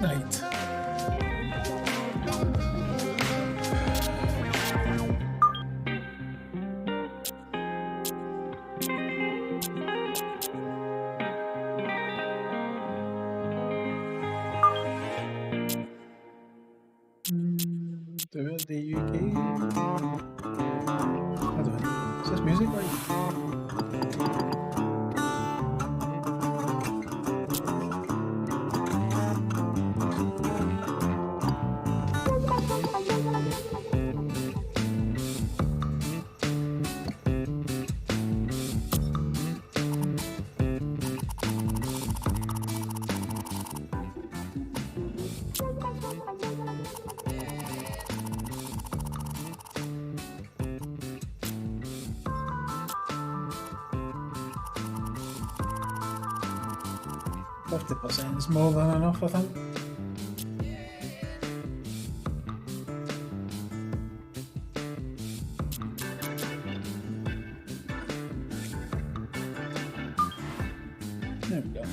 Right. Do it the UK. I don't know. Is this music right? %, is more than enough, I think. There we go.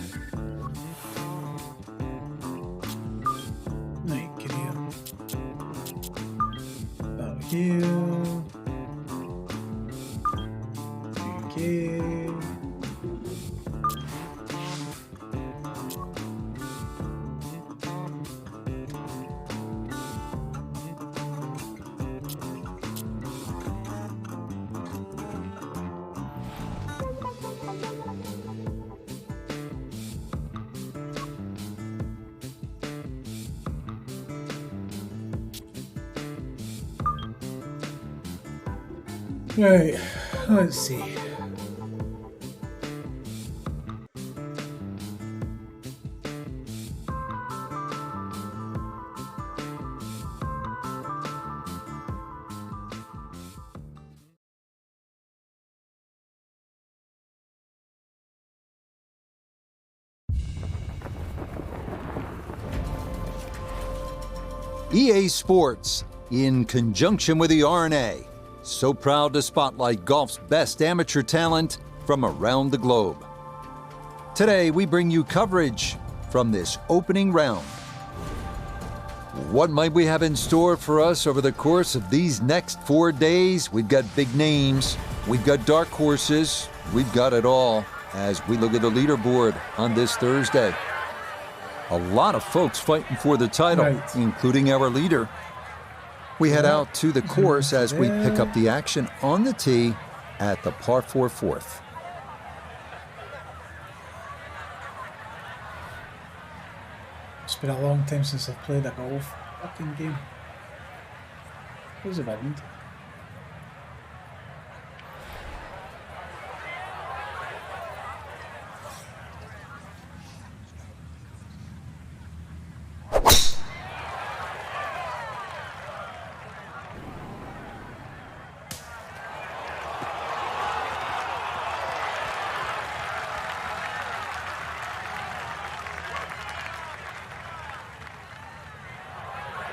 Right, career. That'll heal. Okay. Right, let's see. EA Sports, in conjunction with the RNA, so proud to spotlight golf's best amateur talent from around the globe. Today, we bring you coverage from this opening round. What might we have in store for us over the course of these next 4 days? We've got big names, we've got dark horses, we've got it all as we look at the leaderboard on this Thursday. A lot of folks fighting for the title, Right. including our leader. We head out to the course as we pick up the action on the tee at the par 4 fourth. It's been a long time since I've played a golf fucking game. Where's the wind?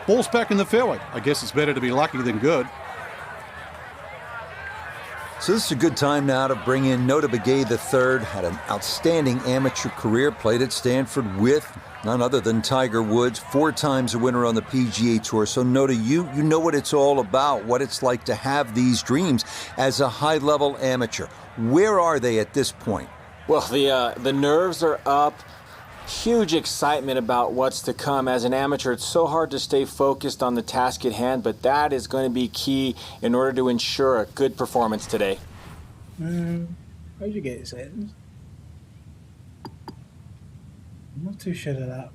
Ball's back in the fairway. I guess it's better to be lucky than good. So this is a good time now to bring in Nota Begay III. Had an outstanding amateur career, played at Stanford with none other than Tiger Woods, 4 times a winner on the PGA Tour. So Nota, you know what it's all about, what it's like to have these dreams as a high-level amateur. Where are they at this point? Well, the nerves are up. Huge excitement about what's to come. As an amateur, it's so hard to stay focused on the task at hand, but that is going to be key in order to ensure a good performance today. How'd you get settings? I'm not too sure of that.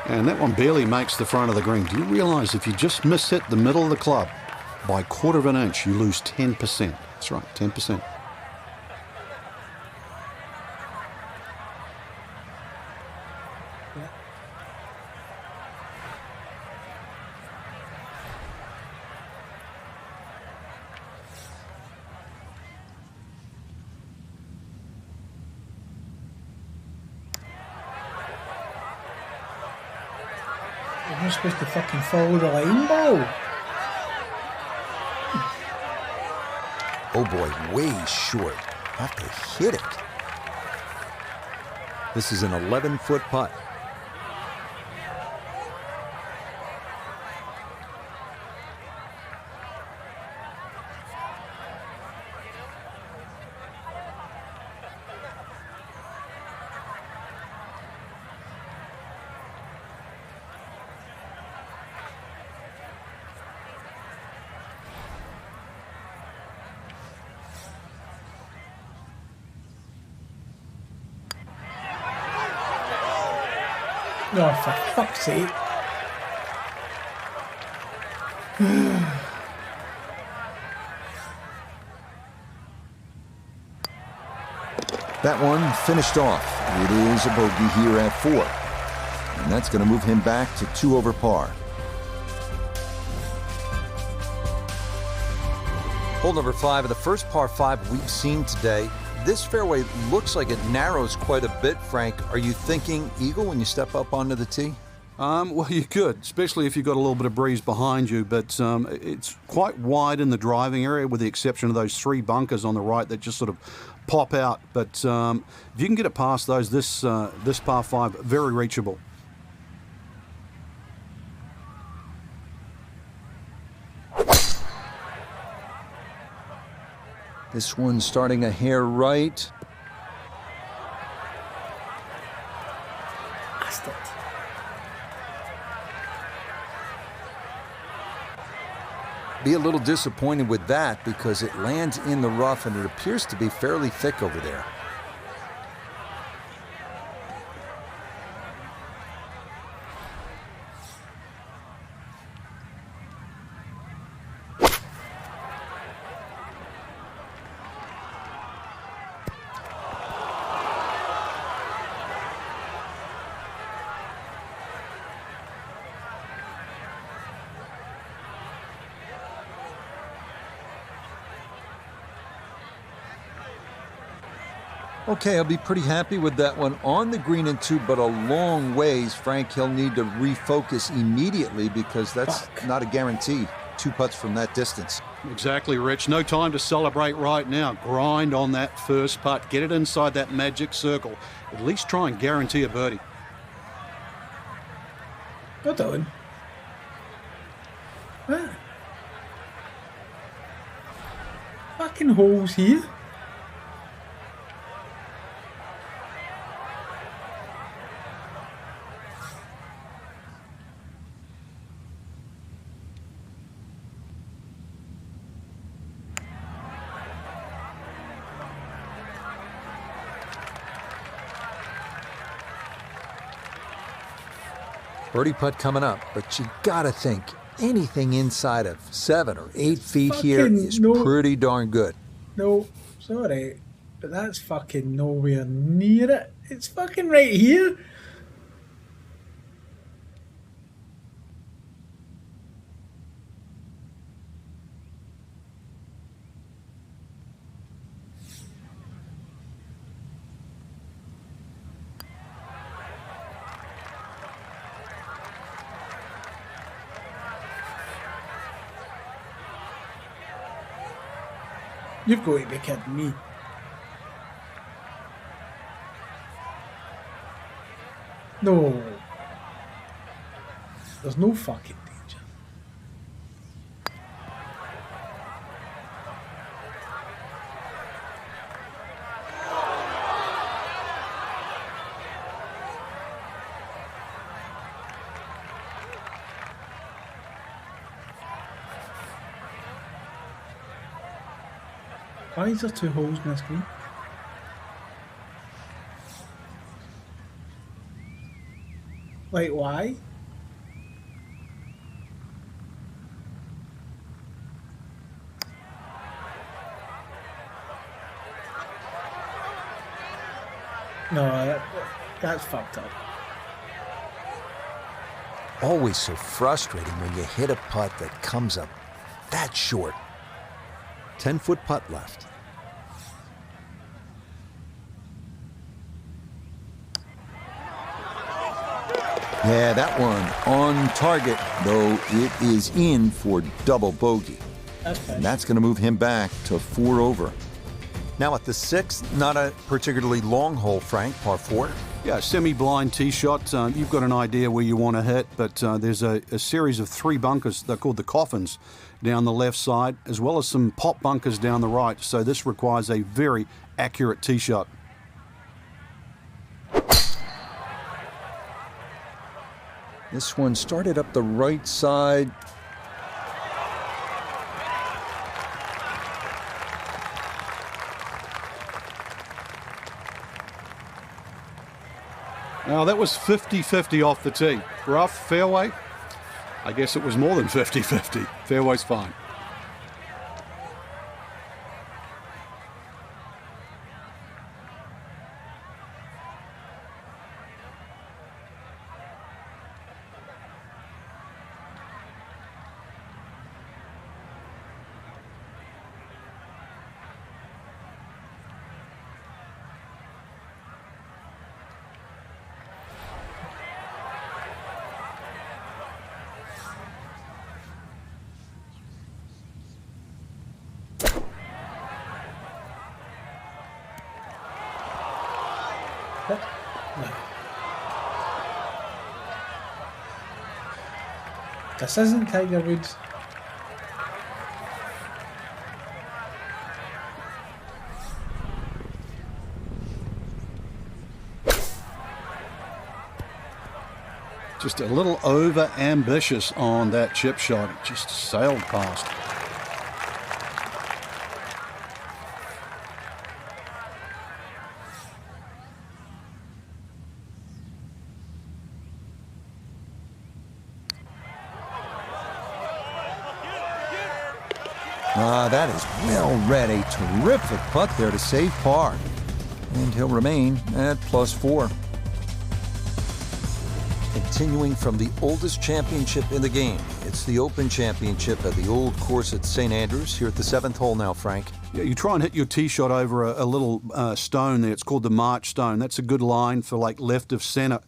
And that one barely makes the front of the green. Do you realise if you just miss hit the middle of the club by a quarter of an inch, you lose 10%. That's right, 10%. You're not supposed to fucking follow the line, ball. Oh boy, way short. Have to hit it. This is an 11-foot putt. No, for fuck's sake. That one finished off. It is a bogey here at 4. And that's going to move him back to 2 over par. Hole number 5 of the first par 5 we've seen today. This fairway looks like it narrows quite a bit, Frank. Are you thinking eagle when you step up onto the tee? Well, you could, especially if you've got a little bit of breeze behind you, but it's quite wide in the driving area with the exception of those 3 bunkers on the right that just sort of pop out. But if you can get it past those, this par 5, very reachable. This one's starting a hair right. Bastard. Be a little disappointed with that because it lands in the rough and it appears to be fairly thick over there. Okay, I'll be pretty happy with that one on the green and 2, but a long ways. Frank, he'll need to refocus immediately because that's not a guarantee. 2 putts from that distance. Exactly, Rich. No time to celebrate right now. Grind on that first putt. Get it inside that magic circle. At least try and guarantee a birdie. Hold on. What? Fucking holes here. Birdie putt coming up, but you gotta think anything inside of 7 or 8 feet here is pretty darn good. No, sorry, but that's fucking nowhere near it. It's fucking right here. You've got to be kidding me. No. There's no fucking danger. Why is there 2 holes in this green? Like, why? No, that's fucked up. Always so frustrating when you hit a putt that comes up that short. 10-foot putt left. Yeah, that one on target, though it is in for double bogey. And that's going to move him back to 4 over. Now at the 6th, not a particularly long hole, Frank, par 4. Yeah, semi-blind tee shot. You've got an idea where you want to hit, but there's a series of 3 bunkers, they're called the coffins, down the left side, as well as some pop bunkers down the right. So this requires a very accurate tee shot. This one started up the right side. Now that was 50-50 off the tee. Rough, fairway? I guess it was more than 50-50. Fairway's fine. This isn't Tiger Woods. Just a little over ambitious on that chip shot. It just sailed past. That is well read. A terrific putt there to save par. And he'll remain at +4. Continuing from the oldest championship in the game, it's the Open Championship at the old course at St. Andrews, here at the 7th hole now, Frank. Yeah, you try and hit your tee shot over a little stone there. It's called the March stone. That's a good line for like left of center.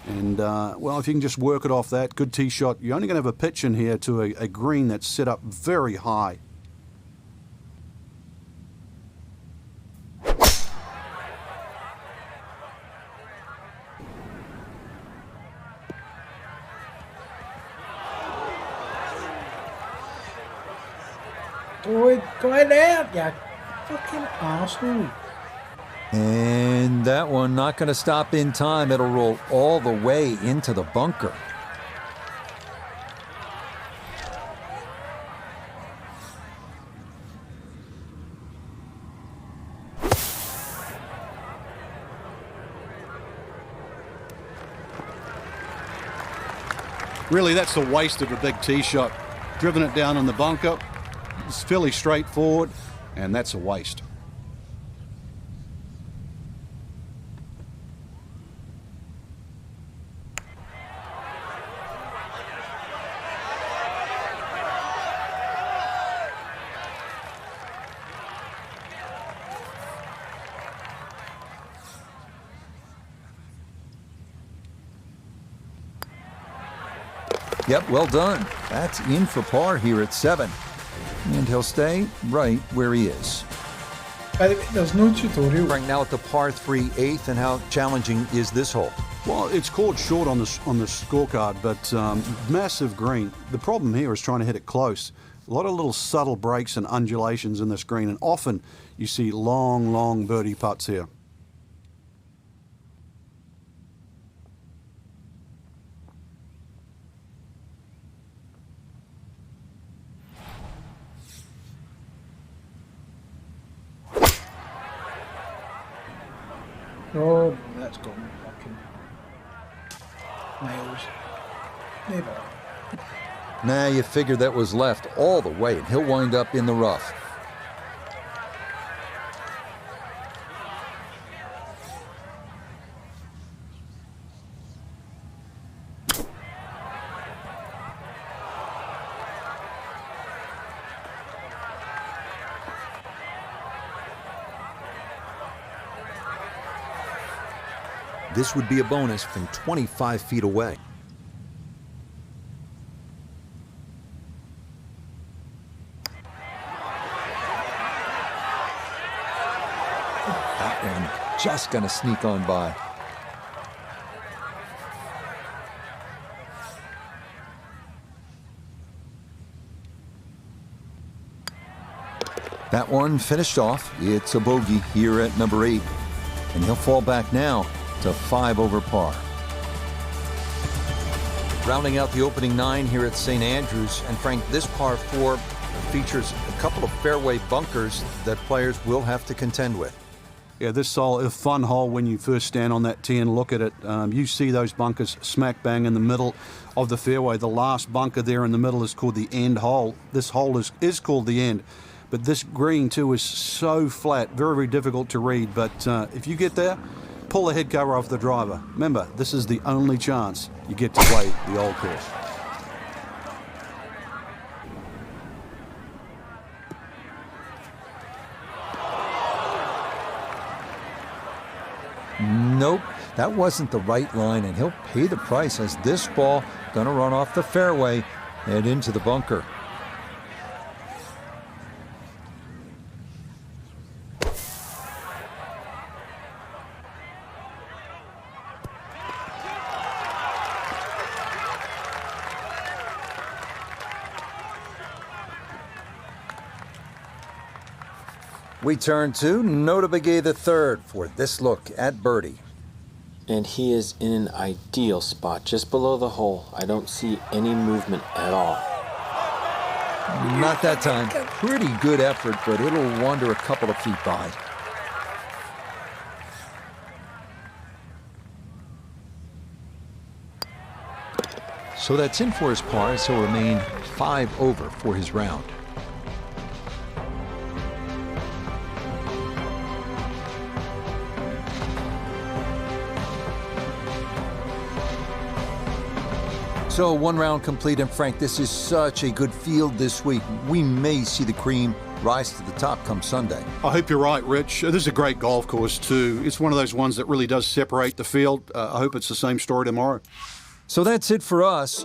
And, well, if you can just work it off that, good tee shot, you're only going to have a pitch in here to a green that's set up very high. Go in there, you fucking arsehole. And that one not going to stop in time. It'll roll all the way into the bunker. Really, that's a waste of a big tee shot. Driven it down in the bunker. It's fairly straightforward, and that's a waste. Yep, well done. That's in for par here at 7. And he'll stay right where he is. By the way, there's no tutorial. Right now at the par 3 8th, and how challenging is this hole? Well, it's called short on the scorecard, but massive green. The problem here is trying to hit it close. A lot of little subtle breaks and undulations in this green, and often you see long, long birdie putts here. Oh, that's gone. Fucking. miles. Never. Nah, you figured that was left all the way, and he'll wind up in the rough. This would be a bonus from 25 feet away. That one just gonna sneak on by. That one finished off. It's a bogey here at number 8. And he'll fall back now to 5 over par. Rounding out the opening 9 here at St. Andrews, and Frank, this par 4 features a couple of fairway bunkers that players will have to contend with. Yeah, this is a fun hole when you first stand on that tee and look at it. You see those bunkers smack bang in the middle of the fairway. The last bunker there in the middle is called the end hole. This hole is called the end. But this green, too, is so flat, very, very difficult to read. But if you get there, pull the head cover off the driver. Remember, this is the only chance you get to play the old course. Nope, that wasn't the right line, and he'll pay the price as this ball gonna run off the fairway and into the bunker. We turn to Nota Begay III for this look at birdie. And he is in an ideal spot, just below the hole. I don't see any movement at all. Not that time. Pretty good effort, but it'll wander a couple of feet by. So that's in for his par, so he'll remain 5 over for his round. So 1 round complete, and Frank, this is such a good field this week. We may see the cream rise to the top come Sunday. I hope you're right, Rich. This is a great golf course, too. It's one of those ones that really does separate the field. I hope it's the same story tomorrow. So that's it for us.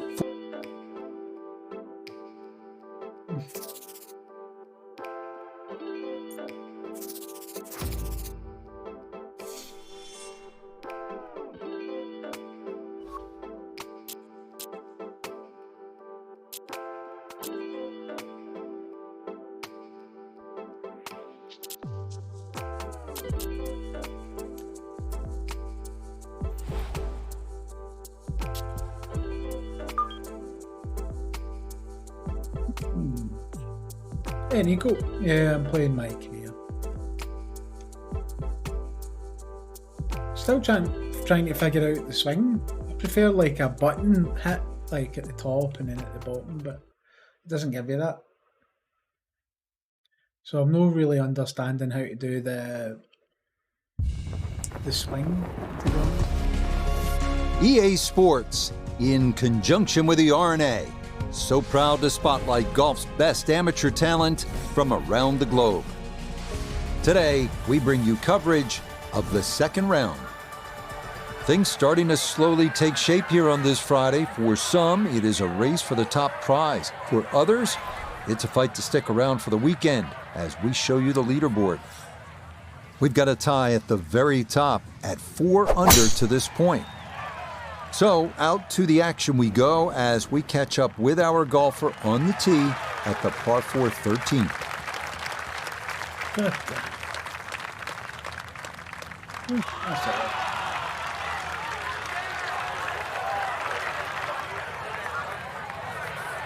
Hey Nico, yeah, I'm playing Mike here. Still trying to figure out the swing. I prefer like a button hit like at the top and then at the bottom, but it doesn't give you that. So I'm not really understanding how to do the swing, to be honest. EA Sports, in conjunction with the RNA, so proud to spotlight golf's best amateur talent from around the globe. Today, we bring you coverage of the second round. Things starting to slowly take shape here on this Friday. For some, it is a race for the top prize. For others, it's a fight to stick around for the weekend as we show you the leaderboard. We've got a tie at the very top at 4 under to this point. So out to the action we go as we catch up with our golfer on the tee at the par 4 13th. That's all right.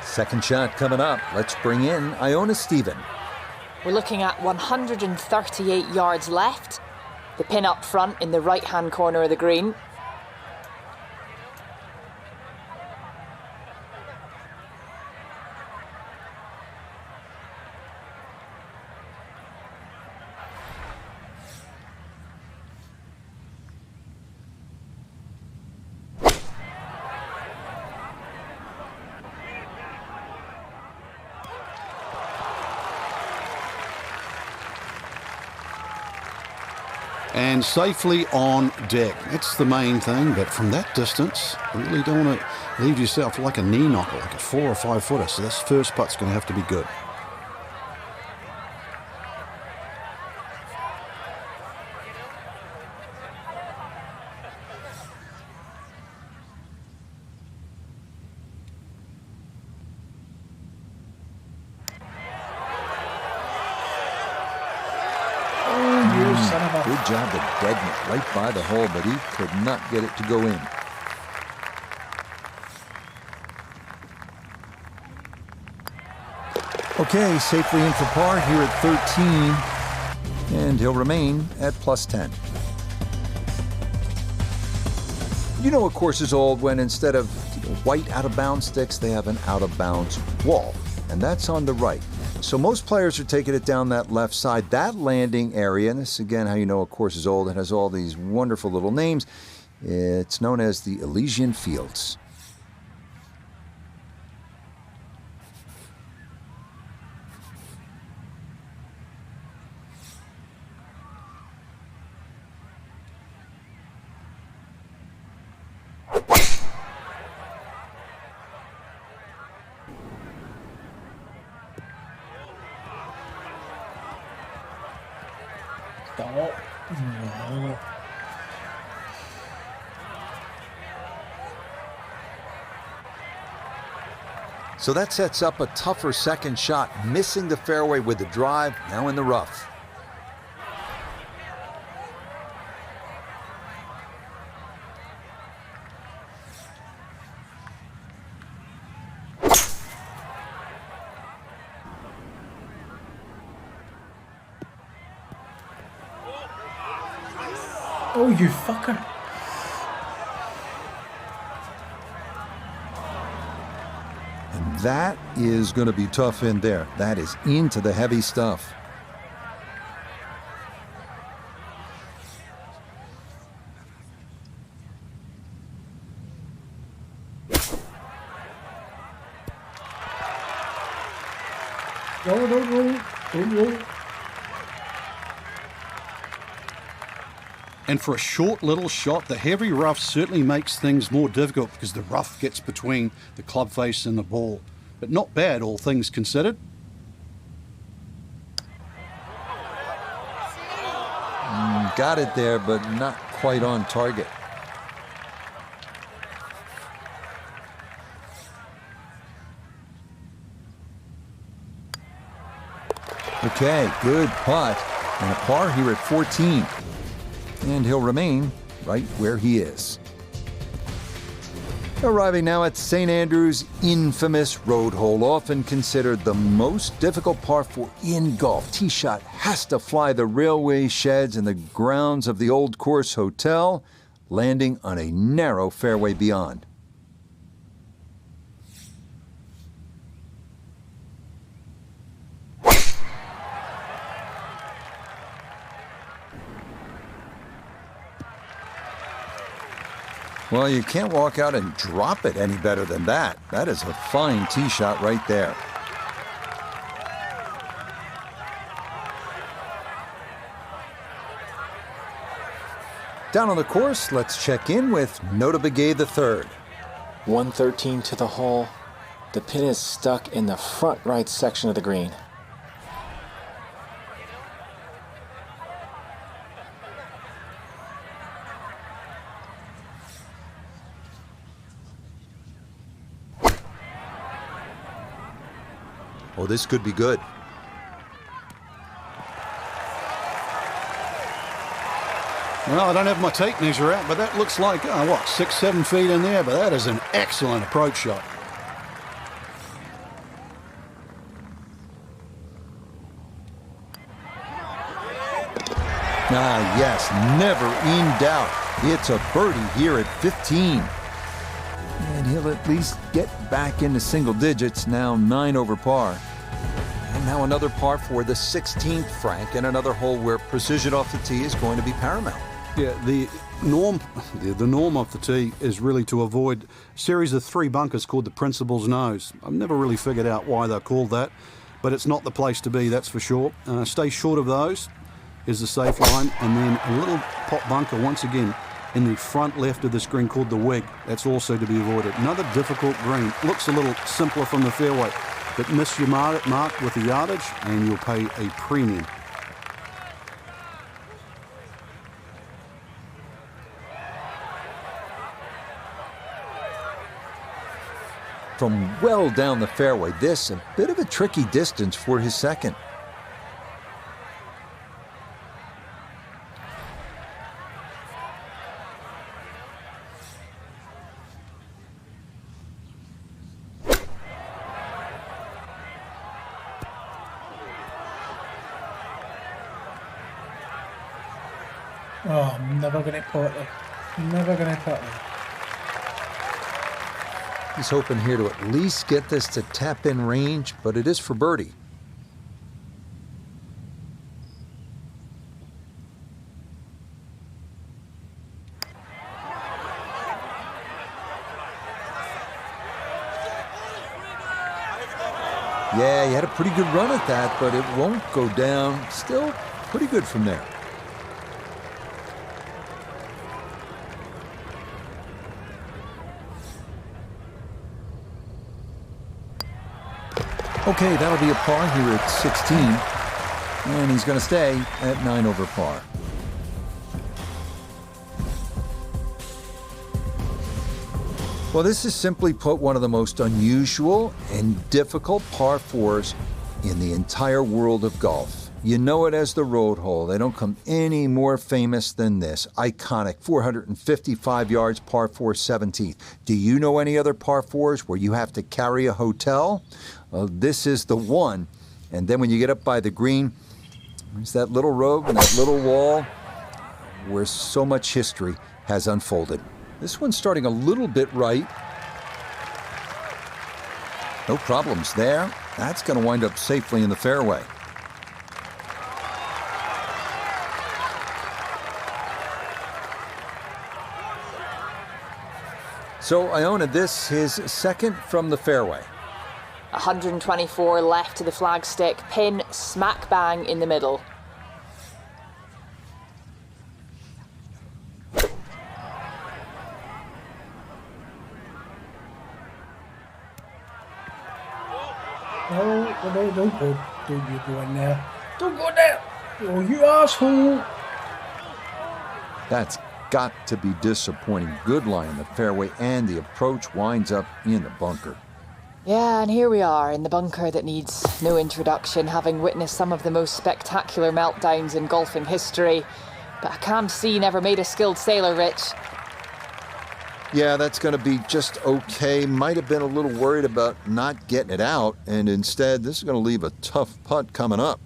Second shot coming up. Let's bring in Iona Stephen. We're looking at 138 yards left. The pin up front in the right-hand corner of the green. and safely on deck. That's the main thing, but from that distance, you really don't want to leave yourself like a knee knocker, like a 4 or 5 footer. So this first putt's going to have to be good. Good job of deading it right by the hole, but he could not get it to go in. Okay, safely in for par here at 13, and he'll remain at plus 10. You know a course is old when instead of white out-of-bounds sticks, they have an out-of-bounds wall, and that's on the right. So most players are taking it down that left side. That landing area, and this is again how you know a course is old, it has all these wonderful little names. It's known as the Elysian Fields. So that sets up a tougher second shot, missing the fairway with the drive, now in the rough. Oh, you fucker. And that is going to be tough in there. That is into the heavy stuff. Roll, don't roll. Don't roll. And for a short little shot, the heavy rough certainly makes things more difficult because the rough gets between the club face and the ball. But not bad, all things considered. Got it there, but not quite on target. Okay, good putt. And a par here at 14. And he'll remain right where he is. Arriving now at St. Andrews' infamous road hole, often considered the most difficult par 4 in golf. Tee shot has to fly the railway sheds and the grounds of the Old Course Hotel, landing on a narrow fairway beyond. Well, you can't walk out and drop it any better than that. That is a fine tee shot right there. Down on the course, let's check in with Nota Begay III. 113 to the hole. The pin is stuck in the front right section of the green. Oh, this could be good. Well, I don't have my tape measure out, but that looks like, 6, 7 feet in there, but that is an excellent approach shot. Ah, yes, never in doubt. It's a birdie here at 15. And he'll at least get back into single digits, now 9 over par. And now another par for the 16th, Frank, and another hole where precision off the tee is going to be paramount. Yeah, the norm off the tee is really to avoid a series of 3 bunkers called the Principal's Nose. I've never really figured out why they're called that, but it's not the place to be, that's for sure. Stay short of those. is the safe line, and then a little pot bunker once again in the front left of this green called the Wig. That's also to be avoided. Another difficult green. Looks a little simpler from the fairway, but miss your mark with the yardage and you'll pay a premium. From well down the fairway, this a bit of a tricky distance for his second. Oh, I'm never going to pot it. Never going to pot it. He's hoping here to at least get this to tap in range, but it is for birdie. Yeah, he had a pretty good run at that, but it won't go down. Still pretty good from there. Okay, that'll be a par here at 16, and he's going to stay at 9 over par. Well, this is simply put one of the most unusual and difficult par 4s in the entire world of golf. You know it as the road hole. They don't come any more famous than this. Iconic 455 yards, par 4 17th. Do you know any other par 4s where you have to carry a hotel? Well, this is the one. And then when you get up by the green, there's that little road and that little wall where so much history has unfolded. This one's starting a little bit right. No problems there. That's going to wind up safely in the fairway. So Iona, this his second from the fairway. 124 left to the flagstick, pin smack bang in the middle. No, don't go. Don't you go in there. Don't go in there. Oh, you asshole. That's got to be disappointing. Good lie in the fairway, and the approach winds up in the bunker. Yeah, and here we are in the bunker that needs no introduction, having witnessed some of the most spectacular meltdowns in golfing history. But a calm sea never made a skilled sailor, Rich. Yeah, that's going to be just okay. Might have been a little worried about not getting it out, and instead, this is going to leave a tough putt coming up.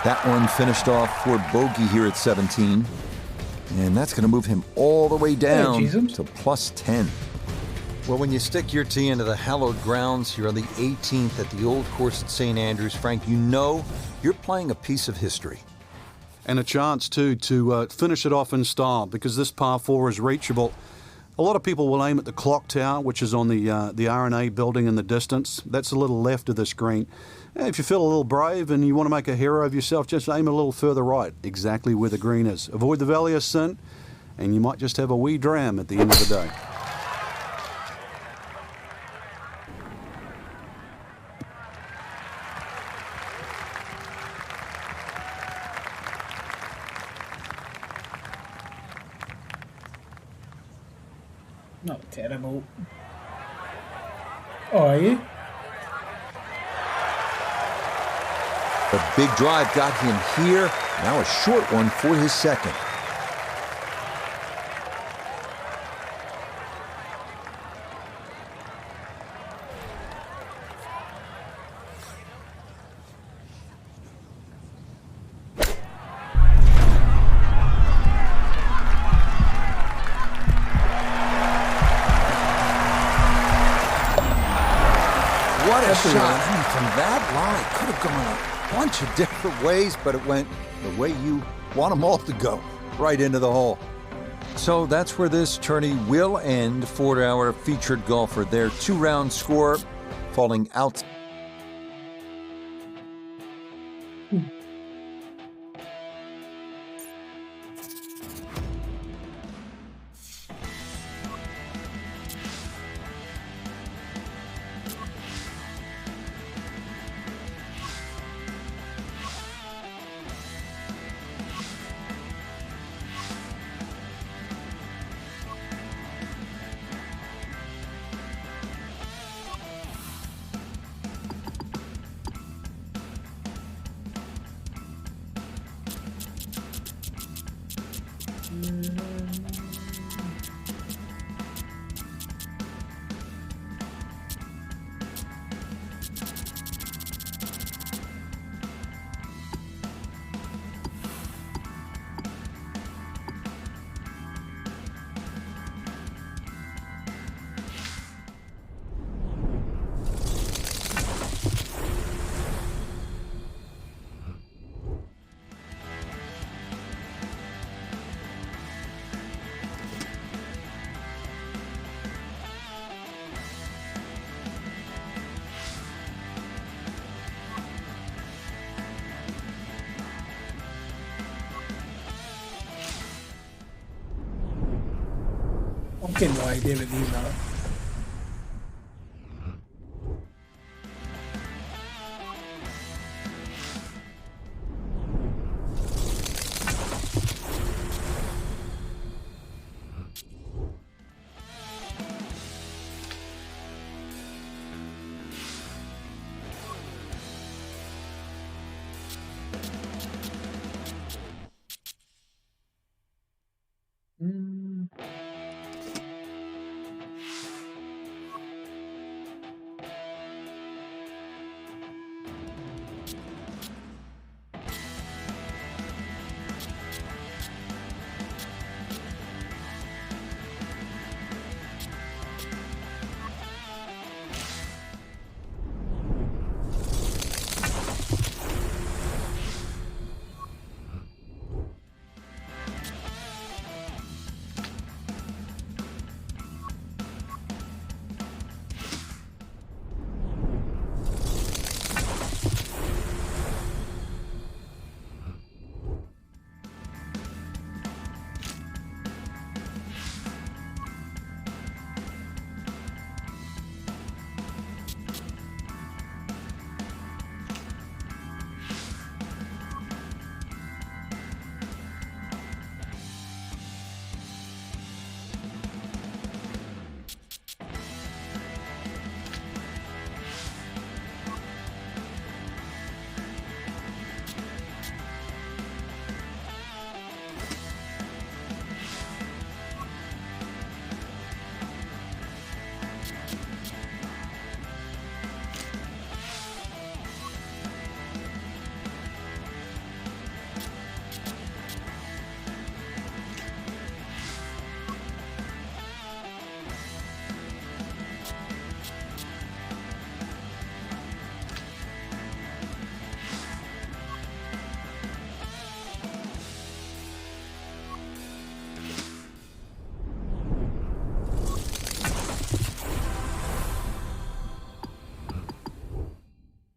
That one finished off for bogey here at 17. And that's going to move him all the way down to plus 10. Well, when you stick your tee into the hallowed grounds here on the 18th at the old course at St. Andrews, Frank, you know you're playing a piece of history. And a chance, too, to finish it off in style, because this par 4 is reachable. A lot of people will aim at the clock tower, which is on the R&A building in the distance. That's a little left of this green. If you feel a little brave and you want to make a hero of yourself, just aim a little further right, exactly where the green is. Avoid the Valley of Sin, and you might just have a wee dram at the end of the day. Not terrible. Oh, are you? The big drive got him here. Now a short one for his second. What a shot And that lie could have gone a bunch of different ways, but it went the way you want them all to go, right into the hole. So that's where this tourney will end for our featured golfer. Their 2-round score falling out. I've got no idea what these are.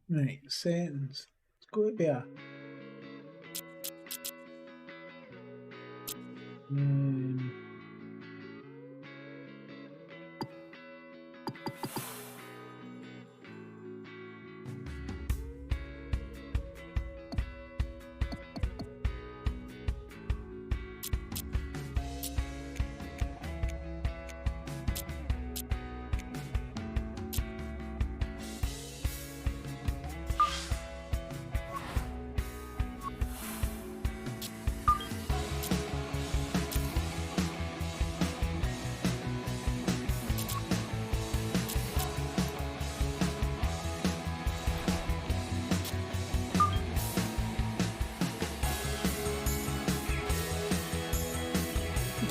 Right, settings. It's got to be a...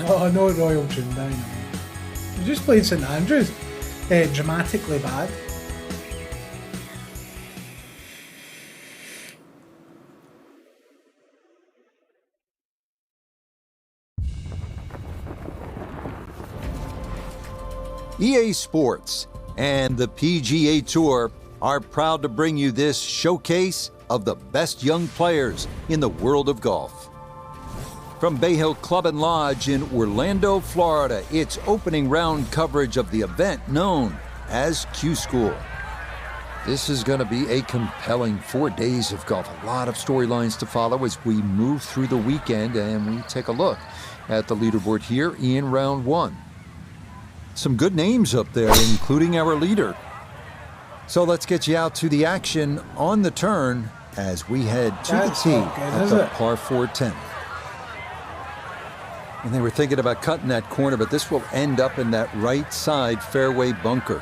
Oh, no Royal Tune. We just played St Andrews. Dramatically bad. EA Sports and the PGA Tour are proud to bring you this showcase of the best young players in the world of golf. From Bay Hill Club and Lodge in Orlando, Florida, it's opening round coverage of the event known as Q School. This is going to be a compelling 4 days of golf. A lot of storylines to follow as we move through the weekend and we take a look at the leaderboard here in round one. Some good names up there, including our leader. So let's get you out to the action on the turn as we head to That's the tee not good, at is the it? par 410. And they were thinking about cutting that corner, but this will end up in that right side fairway bunker.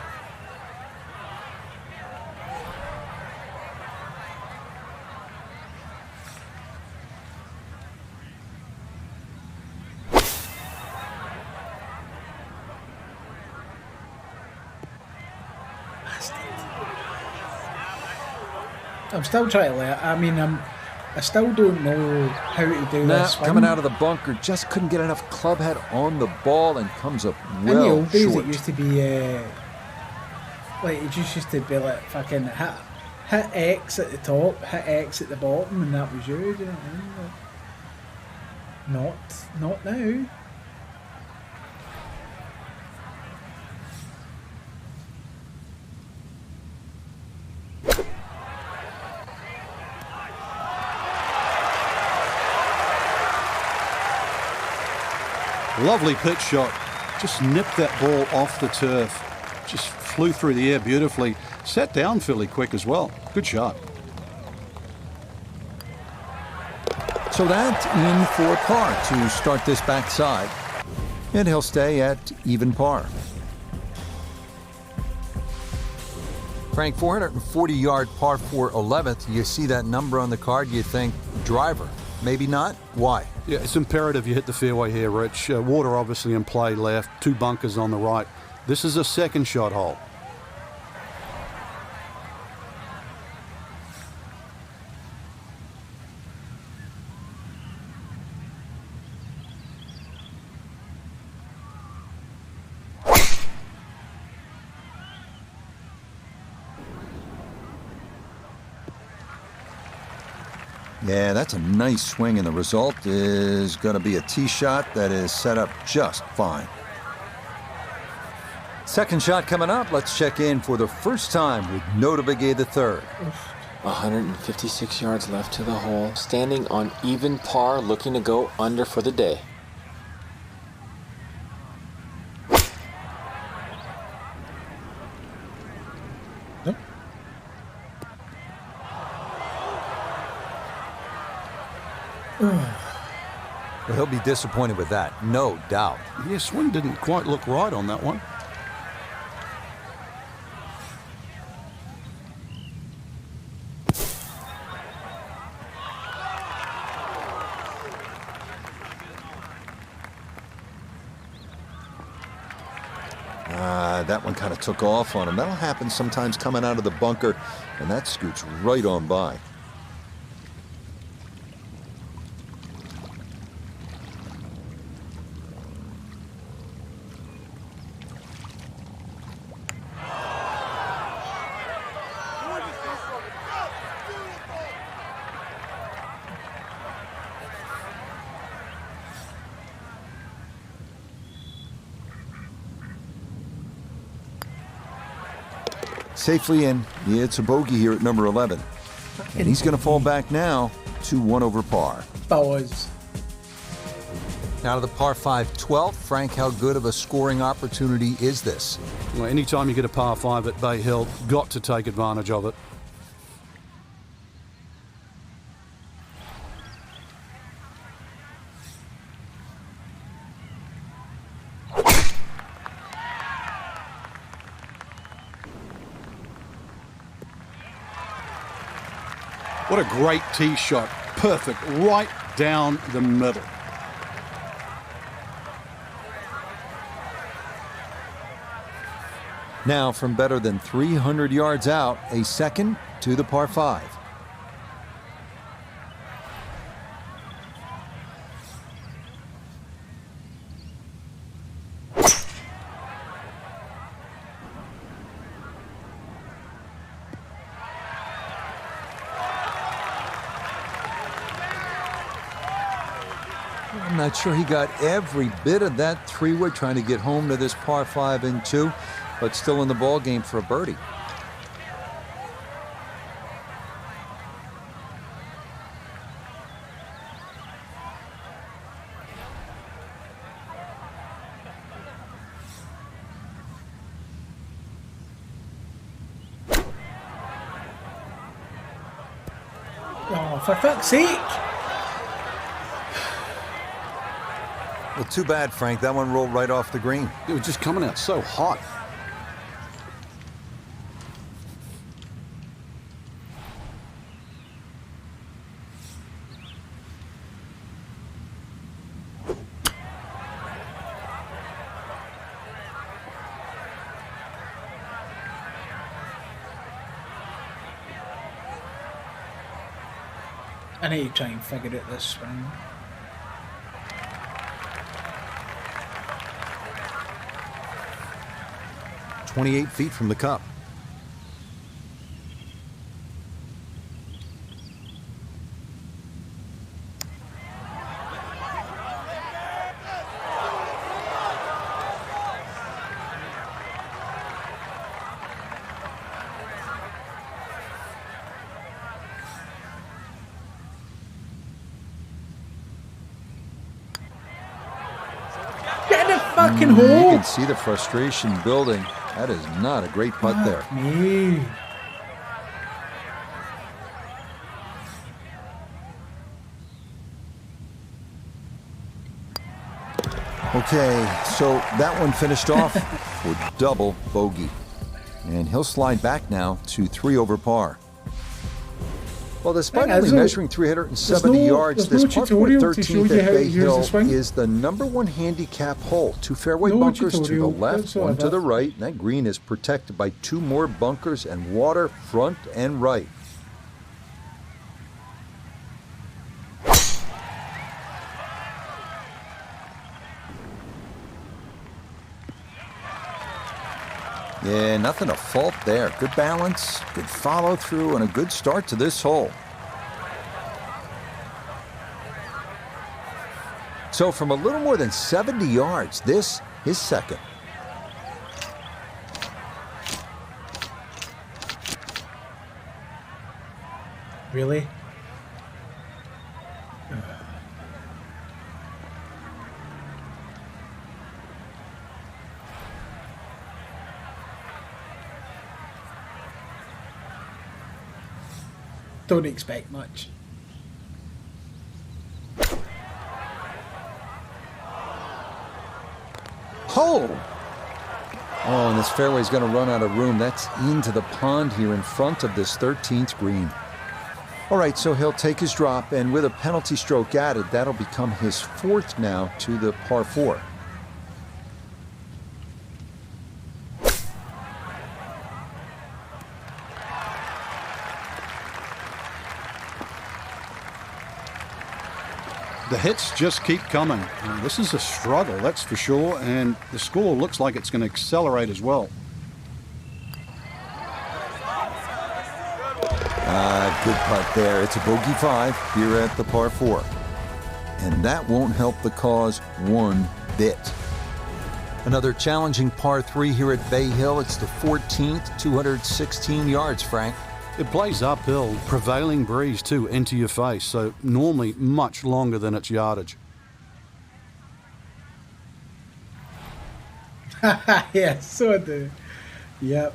I'm still trying to learn. I mean, I still don't know how to do Now, this swing. coming out of the bunker, just couldn't get enough club head on the ball and comes up In the well old days, short. it used to be like it just used to be like fucking hit X at the top, hit X at the bottom, and that was you. Do you know what I mean? Not now. Lovely pitch shot. Just nipped that ball off the turf. Just flew through the air beautifully. Sat down fairly quick as well. Good shot. So that's in for par to start this backside. And he'll stay at even par. Frank, 440-yard par 4 11th. You see that number on the card, you think driver. Maybe not. Why? Yeah, it's imperative you hit the fairway here, Rich. Water obviously in play left, 2 bunkers on the right. This is a second shot hole. Yeah, that's a nice swing, and the result is going to be a tee shot that is set up just fine. Second shot coming up. Let's check in for the first time with Nota Begay III. 156 yards left to the hole. Standing on even par, looking to go under for the day. Well, he'll be disappointed with that, no doubt. Yeah, swing didn't quite look right on that one. That one kind of took off on him. That'll happen sometimes coming out of the bunker, and that scoots right on by. Safely in. Yeah, it's a bogey here at number 11. And he's going to fall back now to 1 over par. Buzz. Now to the par 5 12th. Frank, how good of a scoring opportunity is this? Well, anytime you get a par 5 at Bay Hill, got to take advantage of it. What a great tee shot. Perfect. Right down the middle. Now from better than 300 yards out, a second to the par 5. I'm not sure he got every bit of that three-wood trying to get home to this par 5 and 2, but still in the ball game for a birdie. Oh, for fuck's sake! Well, too bad, Frank. That one rolled right off the green. It was just coming out so hot. I need to try and figure out this swing. "28 feet from the cup." Get in the fucking You hole! can see the frustration building. That is not a great putt there. Me. Okay, so that one finished off with double bogey. And he'll slide back now to 3 over par. Well, despite Hey, only so measuring 370 yards, there's this no par 4 tutorial to show 13th you at how to Bay use the Hill swing? is the #1 handicap hole. 2 fairway No bunkers to the tutorial, left, that's all one to the about. right. And that green is protected by 2 more bunkers and water front and right. Yeah, nothing to fault there. Good balance, good follow through, and a good start to this hole. So from a little more than 70 yards, this is second. Really? Don't expect much. Oh! Oh, and this fairway's going to run out of room. That's into the pond here in front of this 13th green. All right, so he'll take his drop, and with a penalty stroke added, that'll become his 4th now to the par 4. The hits just keep coming. This is a struggle, that's for sure, and the score looks like it's going to accelerate as well. Good putt there. It's a bogey 5 here at the par 4. And that won't help the cause one bit. Another challenging par 3 here at Bay Hill. It's the 14th, 216 yards, Frank. It plays uphill, prevailing breeze too, into your face, so normally much longer than its yardage. Yeah, so I do. Yep.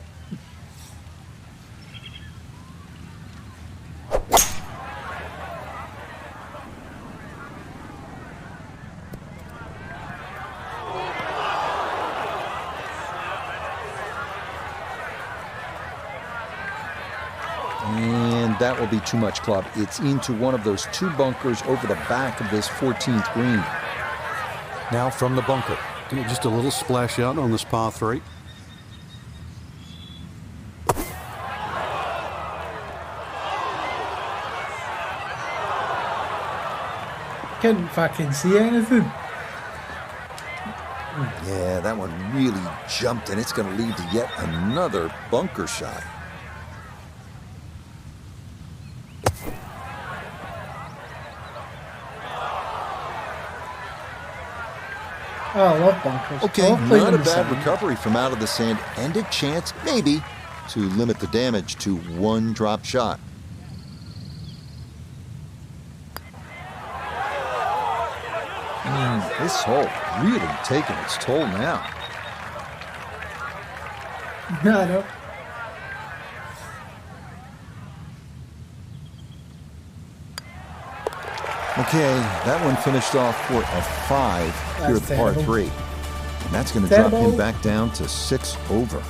And that will be too much club. It's into one of those 2 bunkers over the back of this 14th green. Now from the bunker. Just a little splash out on this par 3. Couldn't fucking see anything. Yeah, that one really jumped, and it's going to lead to yet another bunker shot. Oh, I love bunkers. Okay, I love playing not in a the bad sand. recovery from out of the sand, and a chance, maybe, to limit the damage to one drop shot. This hole really taking its toll now. No, no. Okay, that one finished off for a 5 here at the par terrible. 3. And that's going to drop him Terrible. back down to 6 over.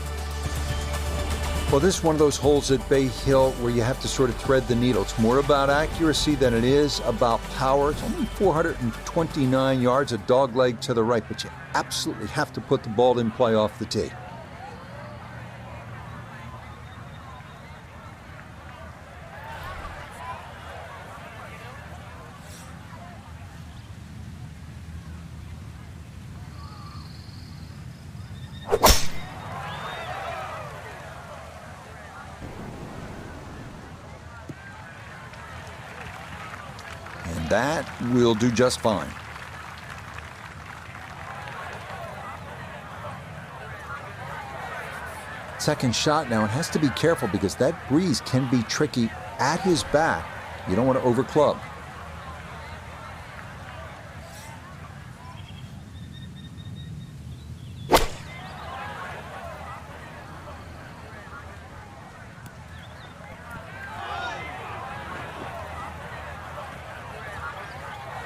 Well, this is one of those holes at Bay Hill where you have to sort of thread the needle. It's more about accuracy than it is about power. It's only 429 yards, a dog leg to the right, but you absolutely have to put the ball in play off the tee. And that will do just fine. Second shot now, and has to be careful because that breeze can be tricky at his back. You don't want to overclub.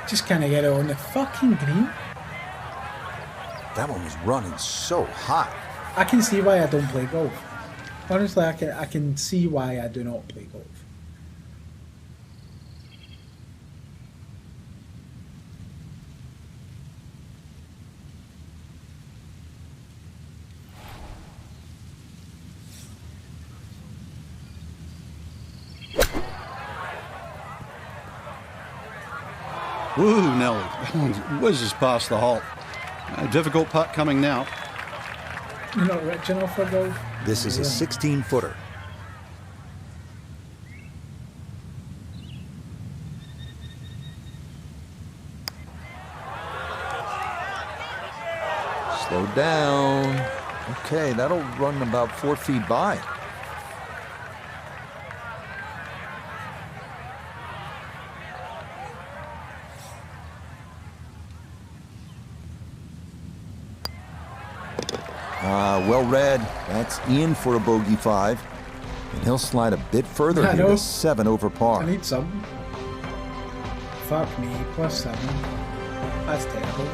Just kind of get it on the fucking green. That one was running so hot. I can see why I don't play golf. Honestly, I can see why I do not play golf. Woo, Nelly. That one whizzes past the hole. A difficult putt coming now. You're not rich enough for golf? This is a Yeah. 16-footer. Slow down. Okay, that'll run about 4 feet by. Well read. That's in for a bogey 5. And he'll slide a bit further I here know. to 7 over I par. need something. Fuck me, +7. That's terrible.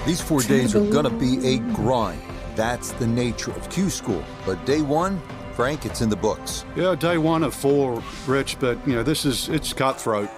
These 4 days are gonna be a grind. That's the nature of Q School. But day 1, Frank, it's in the books. Yeah, day 1 of 4, Rich, but, you know, it's cutthroat.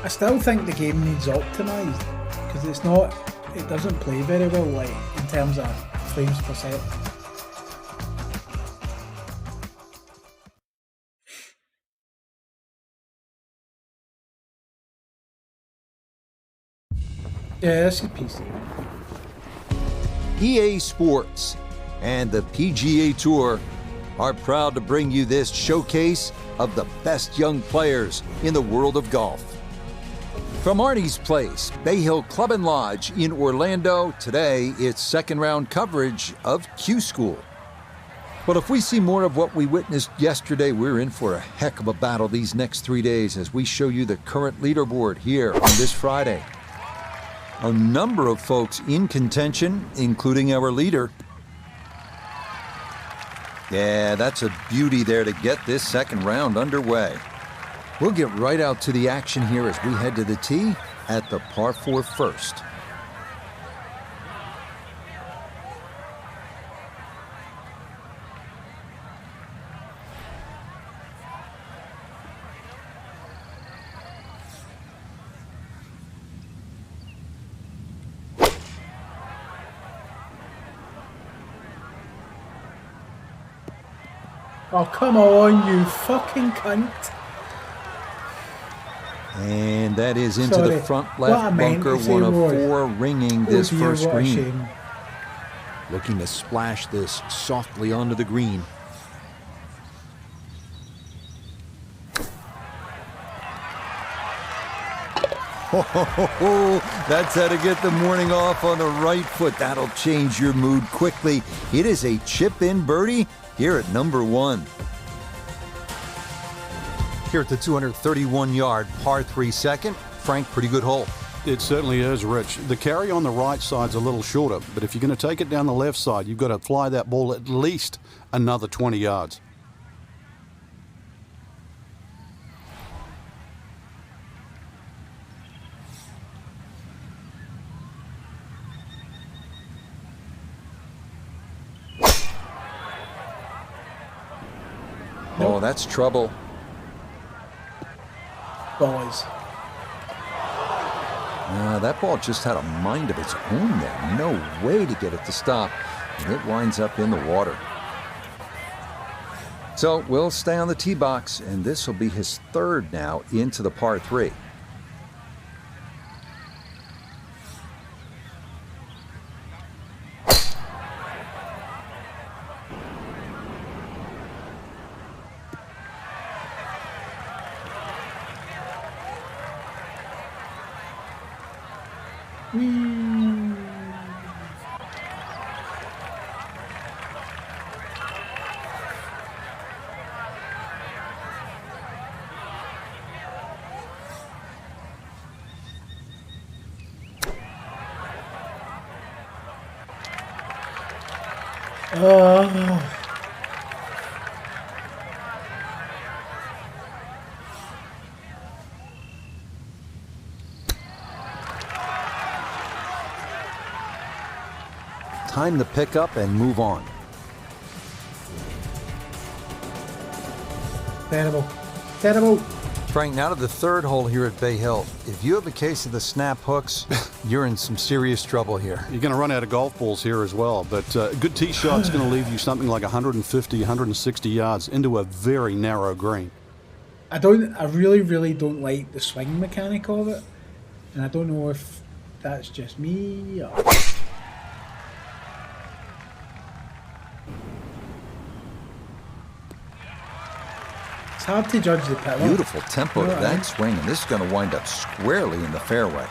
I still think the game needs optimised because it doesn't play very well, like in terms of frames per second. Yeah, this is PC. EA Sports and the PGA Tour are proud to bring you this showcase of the best young players in the world of golf. From Arnie's Place, Bay Hill Club and Lodge in Orlando, today it's second round coverage of Q School. Well, if we see more of what we witnessed yesterday, we're in for a heck of a battle these next 3 days as we show you the current leaderboard here on this Friday. A number of folks in contention, including our leader. Yeah, that's a beauty there to get this second round underway. We'll get right out to the action here as we head to the tee at the par 4 first. Oh, come on, you fucking cunt. And that is into Sorry. the front What I left meant bunker, to say one of was, 4 ringing oh this dear, first what a green. shame. Looking to splash this softly onto the green. That's how to get the morning off on the right foot. That'll change your mood quickly. It is a chip-in birdie here at number 1. Here at the 231-yard par 3 second. Frank, pretty good hole. It certainly is, Rich. The carry on the right side's a little shorter, but if you're going to take it down the left side, you've got to fly that ball at least another 20 yards. Oh, that's trouble. Boys. That ball just had a mind of its own there. No way to get it to stop. And it winds up in the water. So we'll stay on the tee box, and this will be his 3rd now into the par 3. Time to pick up and move on. Terrible. Terrible. Frank, now to the 3rd hole here at Bay Hill. If you have a case of the snap hooks, you're in some serious trouble here. You're going to run out of golf balls here as well, but a good tee shot's going to leave you something like 150, 160 yards into a very narrow green. I really, really don't like the swing mechanic of it. And I don't know if that's just me or... It's hard to judge the power. Beautiful tempo to that swing, and this is going to wind up squarely in the fairway.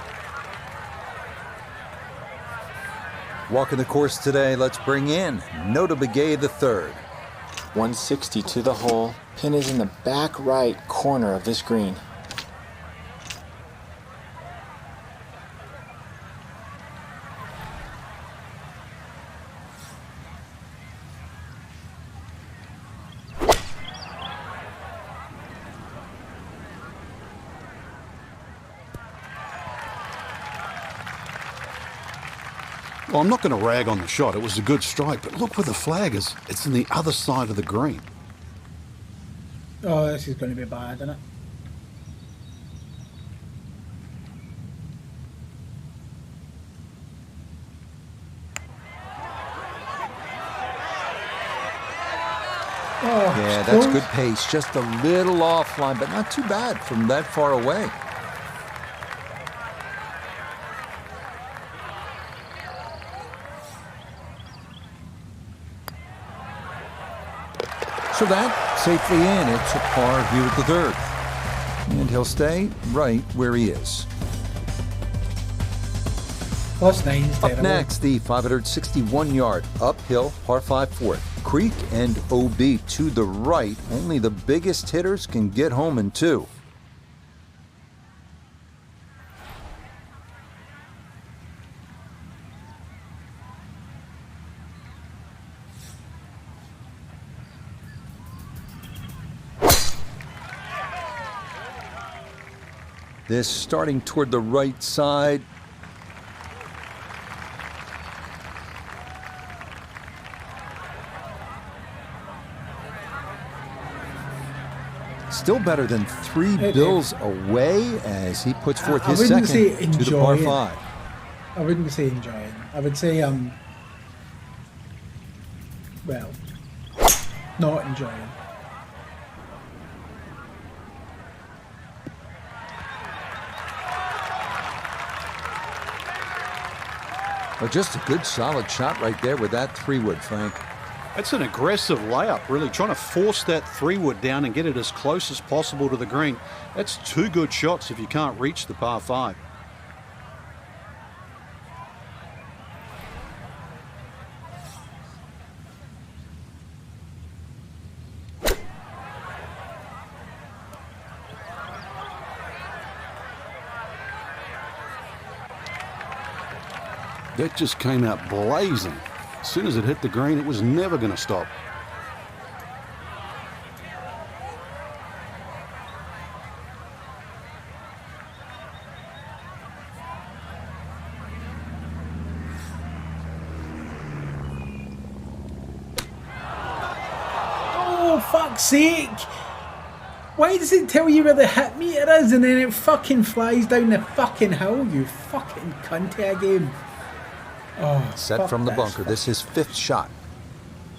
Walking the course today, let's bring in Nota Begay the 3rd. 160 to the hole. Pin is in the back right corner of this green. Well, I'm not going to rag on the shot. It was a good strike, but look where the flag is. It's on the other side of the green. Oh, this is going to be bad, isn't it? Oh, Yeah, that's good pace. Just a little offline, but not too bad from that far away. So that, safely in, it's a par here at the 3rd. And he'll stay right where he is. +9's Up terrible. next, the 561-yard uphill par 5 4th. Creek and OB to the right. Only the biggest hitters can get home in 2. This starting toward the right side. Still better than 3 bills away as he puts forth his second to the par 5. I wouldn't say enjoying. I would say, well, not enjoying. Well, just a good solid shot right there with that 3-wood, Frank. That's an aggressive layup, really, trying to force that 3-wood down and get it as close as possible to the green. That's 2 good shots if you can't reach the par 5. That just came out blazing. As soon as it hit the green, it was never going to stop. Oh, fuck's sake! Why does it tell you where the hit meter is and then it fucking flies down the fucking hill, you fucking cunt of a game? Oh, set from the bunker. This is 5th shot.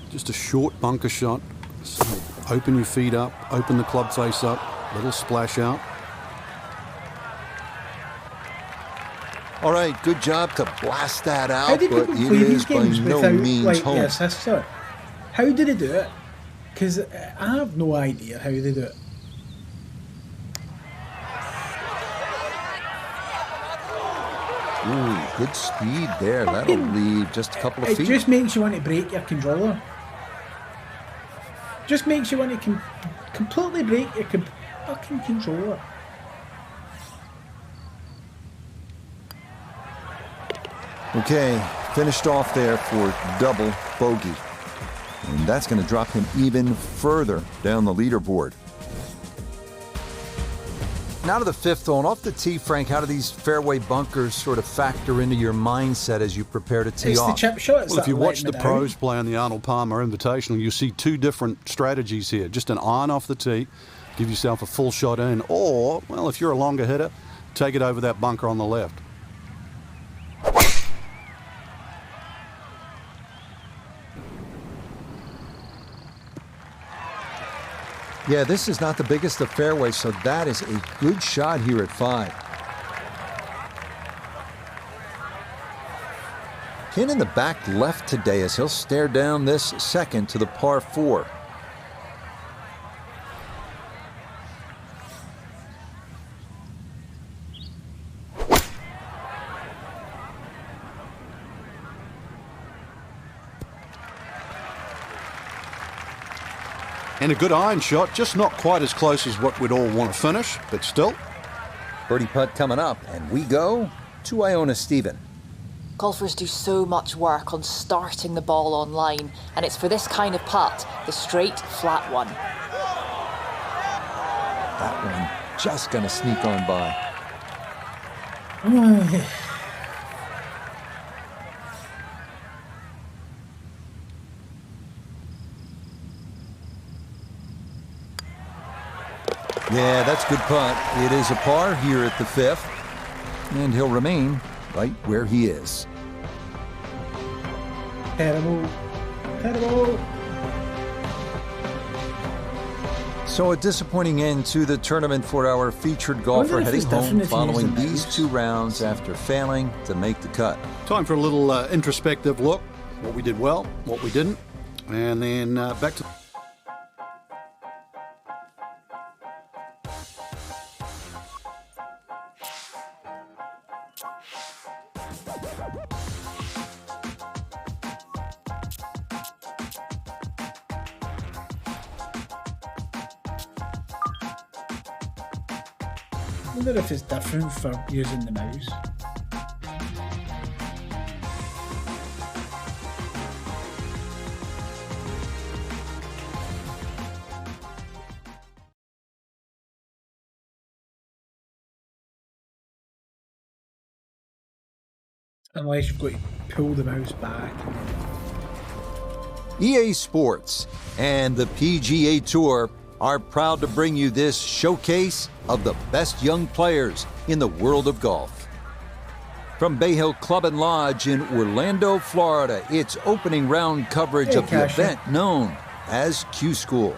Just a short bunker shot. So open your feet up, open the club face up, little splash out. All right, good job to blast that How out, did but people it play these is by games no without means like home. the assistant? How did they do it? Because I have no idea how they do it. Ooh, good speed there. That'll leave just a couple of feet. It just makes you want to break your controller. Just makes you want to completely break your fucking controller. Okay, finished off there for double bogey. And that's going to drop him even further down the leaderboard. Now to the 5th hole, and off the tee, Frank, how do these fairway bunkers sort of factor into your mindset as you prepare to tee It's off? the chip shots. Well, if you that watch let the me pros down. play on the Arnold Palmer Invitational, you see 2 different strategies here. Just an iron off the tee, give yourself a full shot in, or, well, if you're a longer hitter, take it over that bunker on the left. Yeah, this is not the biggest of fairways, so that is a good shot here at 5. Pin in the back left today as he'll stare down this second to the par 4. And a good iron shot, just not quite as close as what we'd all want to finish, but still. Birdie putt coming up, and we go to Iona Stephen. Golfers do so much work on starting the ball on line, and it's for this kind of putt, the straight, flat one. That one just going to sneak on by. Yeah, that's a good putt. It is a par here at the 5th, and he'll remain right where he is. Terrible. Terrible. So a disappointing end to the tournament for our featured golfer wonder if heading it's different home if you following use the these mouse. 2 rounds after failing to make the cut. Time for a little introspective look. What we did well, what we didn't. And then back to... I wonder if it's different for using the mouse. Unless you've got to pull the mouse back. EA Sports and the PGA Tour are proud to bring you this showcase of the best young players in the world of golf. From Bay Hill Club and Lodge in Orlando, Florida, it's opening round coverage of the event known as Q School.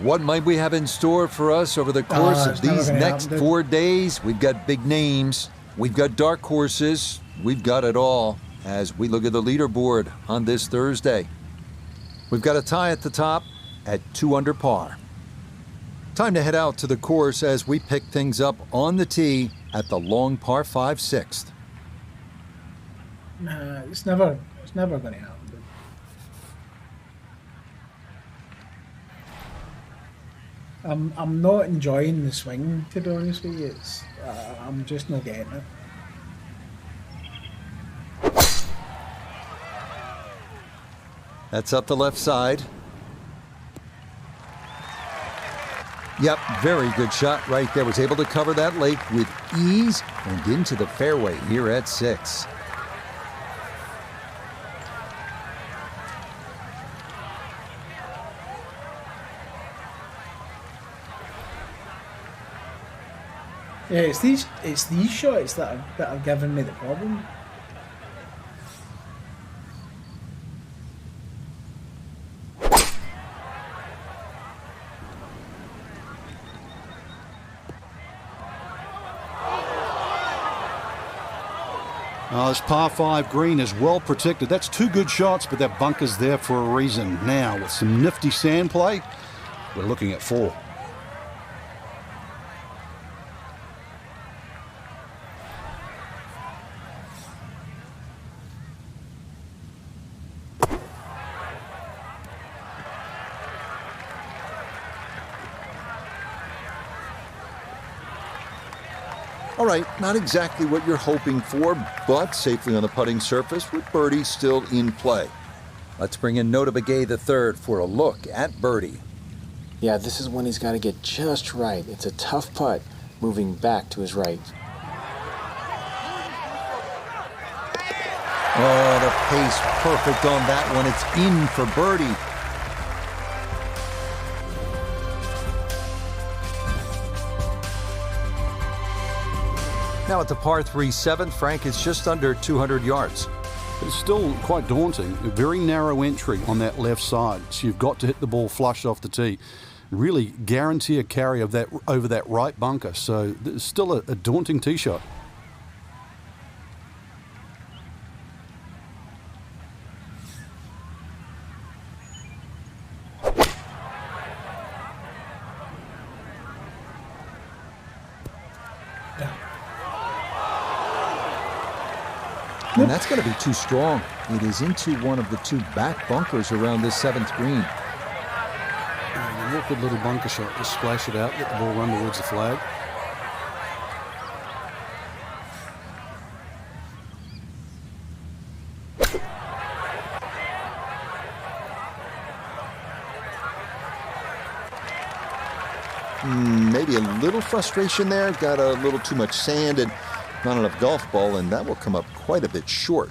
What might we have in store for us over the course of these next 4 days? We've got big names, we've got dark horses, we've got it all as we look at the leaderboard on this Thursday. We've got a tie at the top at 2 under par. Time to head out to the course as we pick things up on the tee at the long par 5 sixth. Nah, it's never going to happen. I'm not enjoying the swing, to be honest with you. It's I'm just not getting it. That's up the left side. Yep, very good shot right there. Was able to cover that lake with ease and into the fairway here at 6. Yeah, it's these shots that are giving me the problem. This par 5 green is well protected. That's 2 good shots, but that bunker's there for a reason. Now, with some nifty sand play, we're looking at 4. All right, not exactly what you're hoping for, but safely on the putting surface with birdie still in play. Let's bring in Nota Begay III for a look at birdie. Yeah, this is one he's got to get just right. It's a tough putt, moving back to his right. Oh, the pace perfect on that one. It's in for birdie. Now at the par 3 7th, Frank, it's just under 200 yards. It's still quite daunting. A very narrow entry on that left side, so you've got to hit the ball flush off the tee. Really guarantee a carry of that over that right bunker, so it's still a daunting tee shot. And that's going to be too strong. It is into one of the 2 back bunkers around this 7th green. And a awkward little bunker shot. Just splash it out, let the ball run towards the flag. Maybe a little frustration there. Got a little too much sand and not enough golf ball, and that will come up quite a bit short.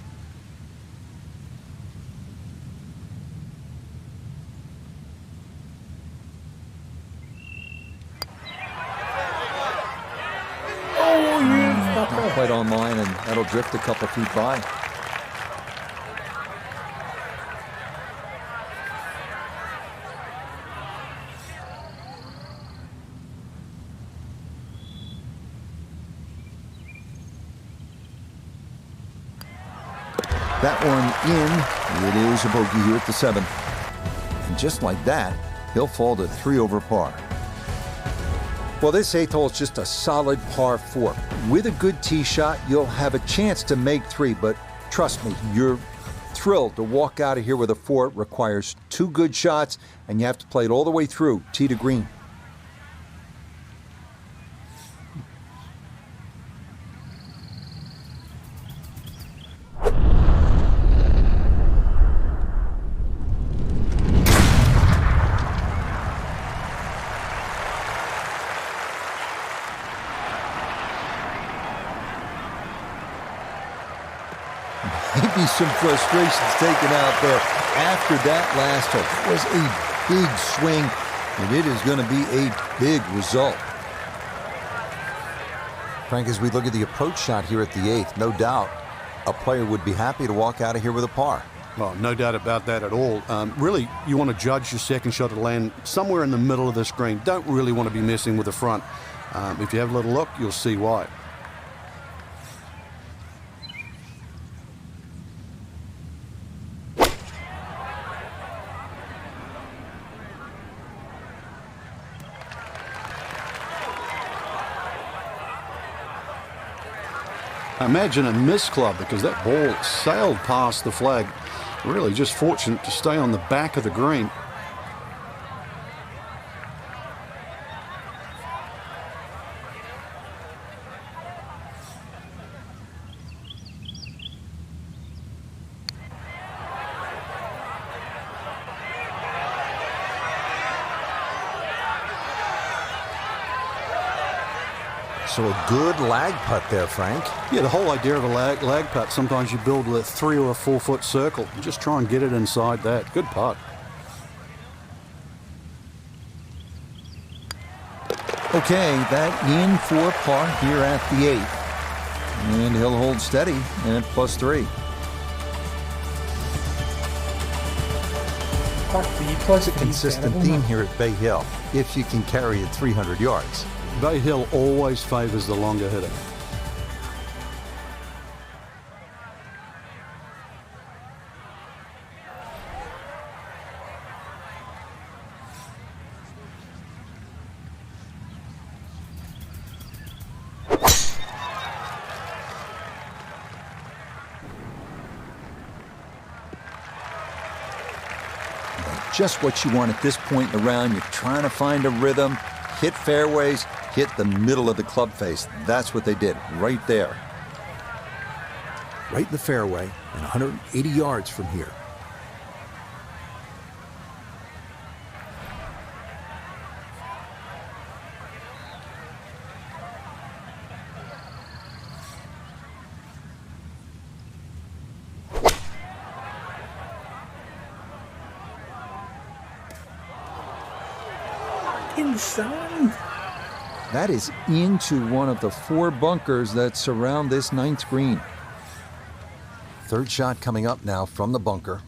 Not quite on line, and that'll drift a couple feet by. That one in. It is a bogey here at the 7th. And just like that, he'll fall to 3 over par. Well, this 8th hole is just a solid par 4. With a good tee shot, you'll have a chance to make 3, but trust me, you're thrilled to walk out of here with a 4. It requires 2 good shots, and you have to play it all the way through, tee to green. be some frustrations taken out there after that last hole. It was a big swing, and it is going to be a big result. Frank, as we look at the approach shot here at the 8th, no doubt a player would be happy to walk out of here with a par. Oh, no doubt about that at all. Really, you want to judge your second shot to land somewhere in the middle of the screen. Don't really want to be messing with the front. If you have a little look, you'll see why. Imagine a miss club, because that ball sailed past the flag. Really just fortunate to stay on the back of the green. So a good lag putt there, Frank. Yeah, the whole idea of a lag putt, sometimes you build a 3 or a 4 foot circle and just try and get it inside that. Good putt. Okay, that in for par here at the 8th. And he'll hold steady at +3. Plus a consistent theme here at Bay Hill, if you can carry it 300 yards. Bay Hill always favors the longer hitter. Just what you want at this point in the round. You're trying to find a rhythm, hit fairways, hit the middle of the club face. That's what they did right there. Right in the fairway and 180 yards from here. Inside. That is into one of the 4 bunkers that surround this 9th green. Third shot coming up now from the bunker.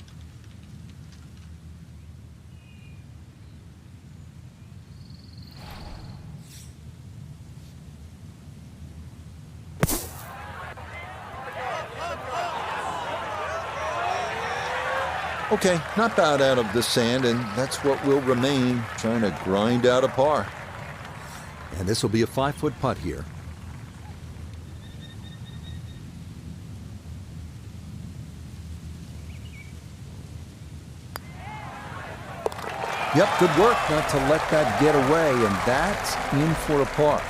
Okay, not bad out of the sand, and that's what will remain, trying to grind out a par. And this will be a 5-foot putt here. Yep, good work not to let that get away, and that's in for a par.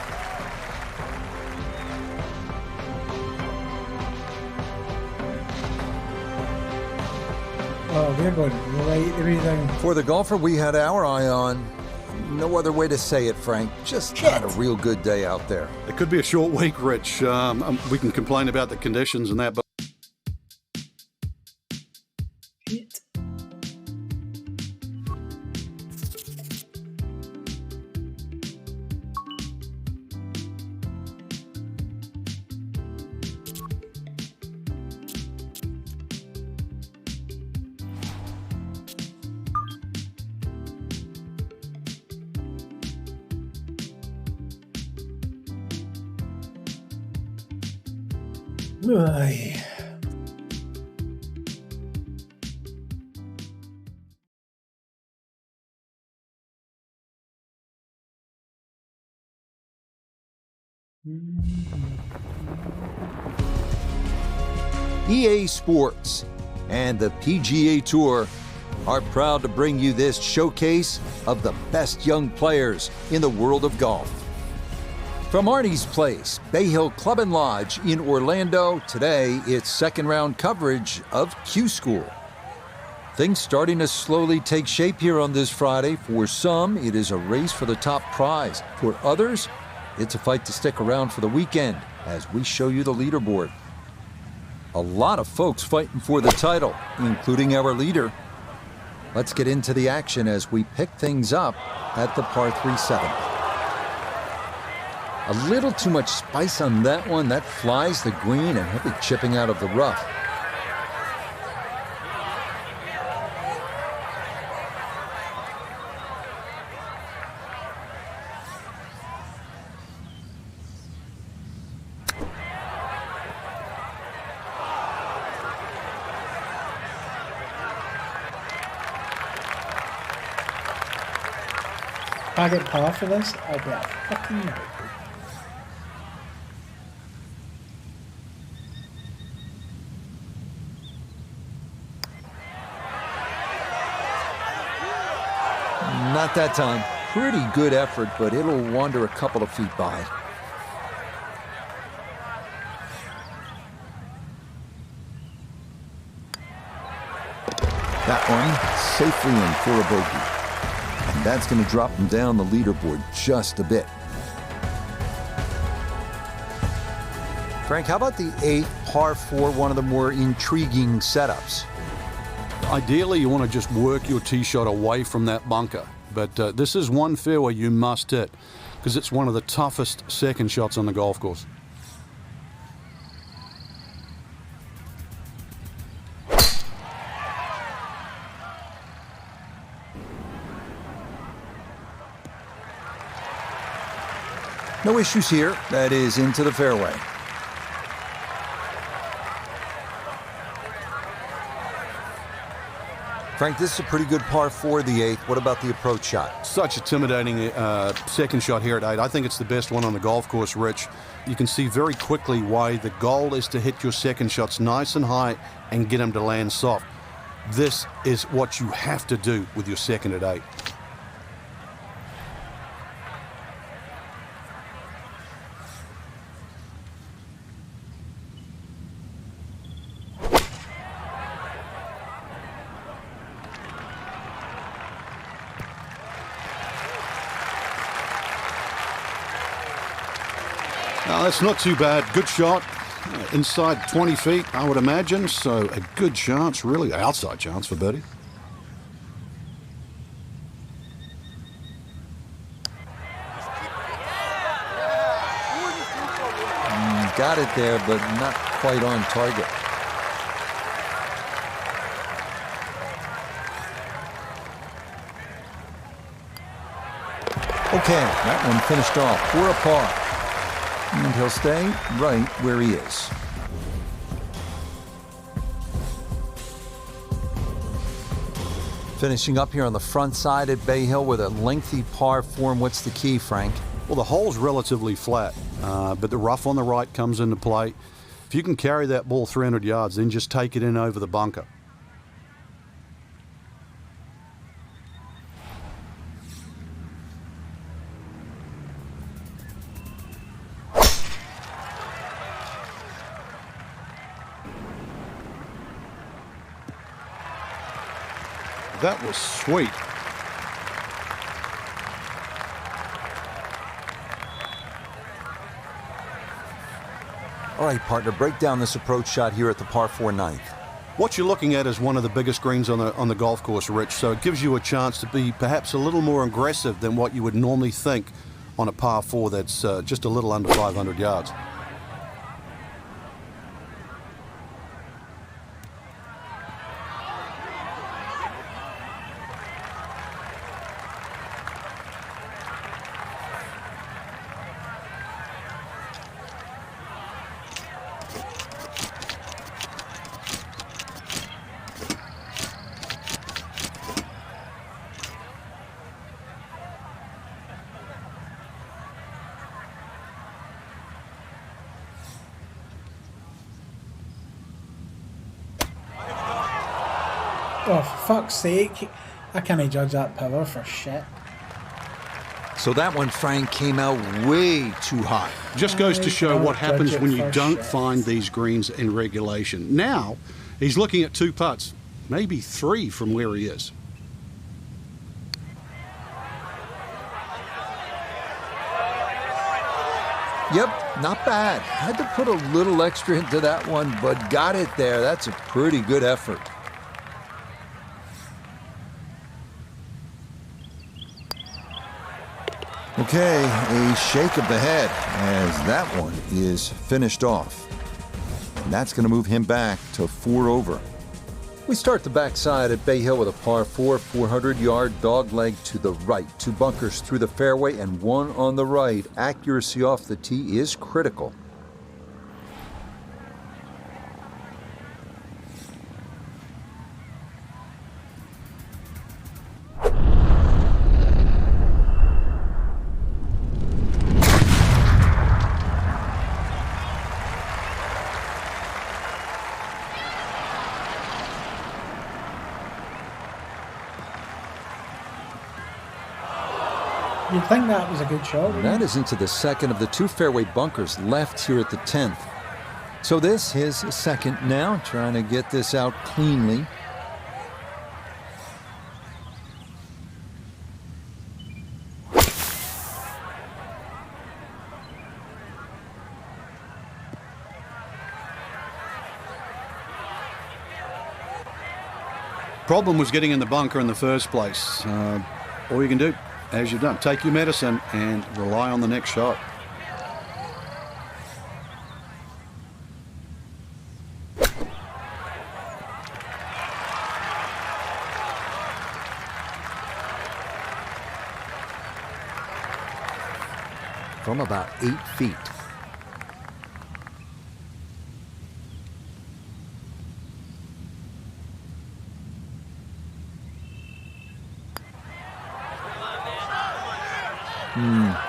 Oh, we're going right everything. For the golfer we had our eye on, no other way to say it, Frank. Just not a real good day out there. It could be a short week, Rich. We can complain about the conditions and that, but Shit. Aye. EA Sports and the PGA Tour are proud to bring you this showcase of the best young players in the world of golf. From Arnie's Place, Bay Hill Club and Lodge in Orlando, today it's second round coverage of Q School. Things starting to slowly take shape here on this Friday. For some, it is a race for the top prize. For others, it's a fight to stick around for the weekend as we show you the leaderboard. A lot of folks fighting for the title, including our leader. Let's get into the action as we pick things up at the par 3 7th. A little too much spice on that one. That flies the green and he'll be chipping out of the rough. If I get par for this, I'll be a fucking miracle. Not that time. Pretty good effort, but it'll wander a couple of feet by. That one safely in for a bogey. And that's going to drop him down the leaderboard just a bit. Frank, how about the 8th par 4, one of the more intriguing setups? Ideally, you want to just work your tee shot away from that bunker. But this is one fairway you must hit because it's one of the toughest second shots on the golf course. No issues here. That is into the fairway. Frank, this is a pretty good par 4, the 8th. What about the approach shot? Such intimidating second shot here at 8. I think it's the best one on the golf course, Rich. You can see very quickly why the goal is to hit your second shots nice and high and get them to land soft. This is what you have to do with your second at 8. Now, that's not too bad. Good shot. Inside 20 feet, I would imagine. So a good chance, really outside chance for birdie. Got it there, but not quite on target. Okay, that one finished off for a par. And he'll stay right where he is. Finishing up here on the front side at Bay Hill with a lengthy par 4. What's the key, Frank? Well, the hole's relatively flat, but the rough on the right comes into play. If you can carry that ball 300 yards, then just take it in over the bunker. That was sweet. All right, partner, break down this approach shot here at the par 4 9th. What you're looking at is one of the biggest greens on the golf course, Rich, so it gives you a chance to be perhaps a little more aggressive than what you would normally think on a par 4 that's just a little under 500 yards. Oh, for fuck's sake. I can't judge that power for shit. So that one, Frank, came out way too high. Just goes to show what happens when you don't shit. find these greens in regulation. Now, he's looking at 2 putts, maybe 3 from where he is. Yep, not bad. Had to put a little extra into that one, but got it there. That's a pretty good effort. Okay, a shake of the head as that one is finished off. And that's going to move him back to 4 over. We start the backside at Bay Hill with a par 4, 400-yard dogleg to the right. 2 bunkers through the fairway and 1 on the right. Accuracy off the tee is critical. You'd think that was a good shot. And that is into the second of the 2 fairway bunkers left here at the 10th. So this is second now, trying to get this out cleanly. Problem was getting in the bunker in the first place. All you can do, as you've done, take your medicine and rely on the next shot. From about 8 feet.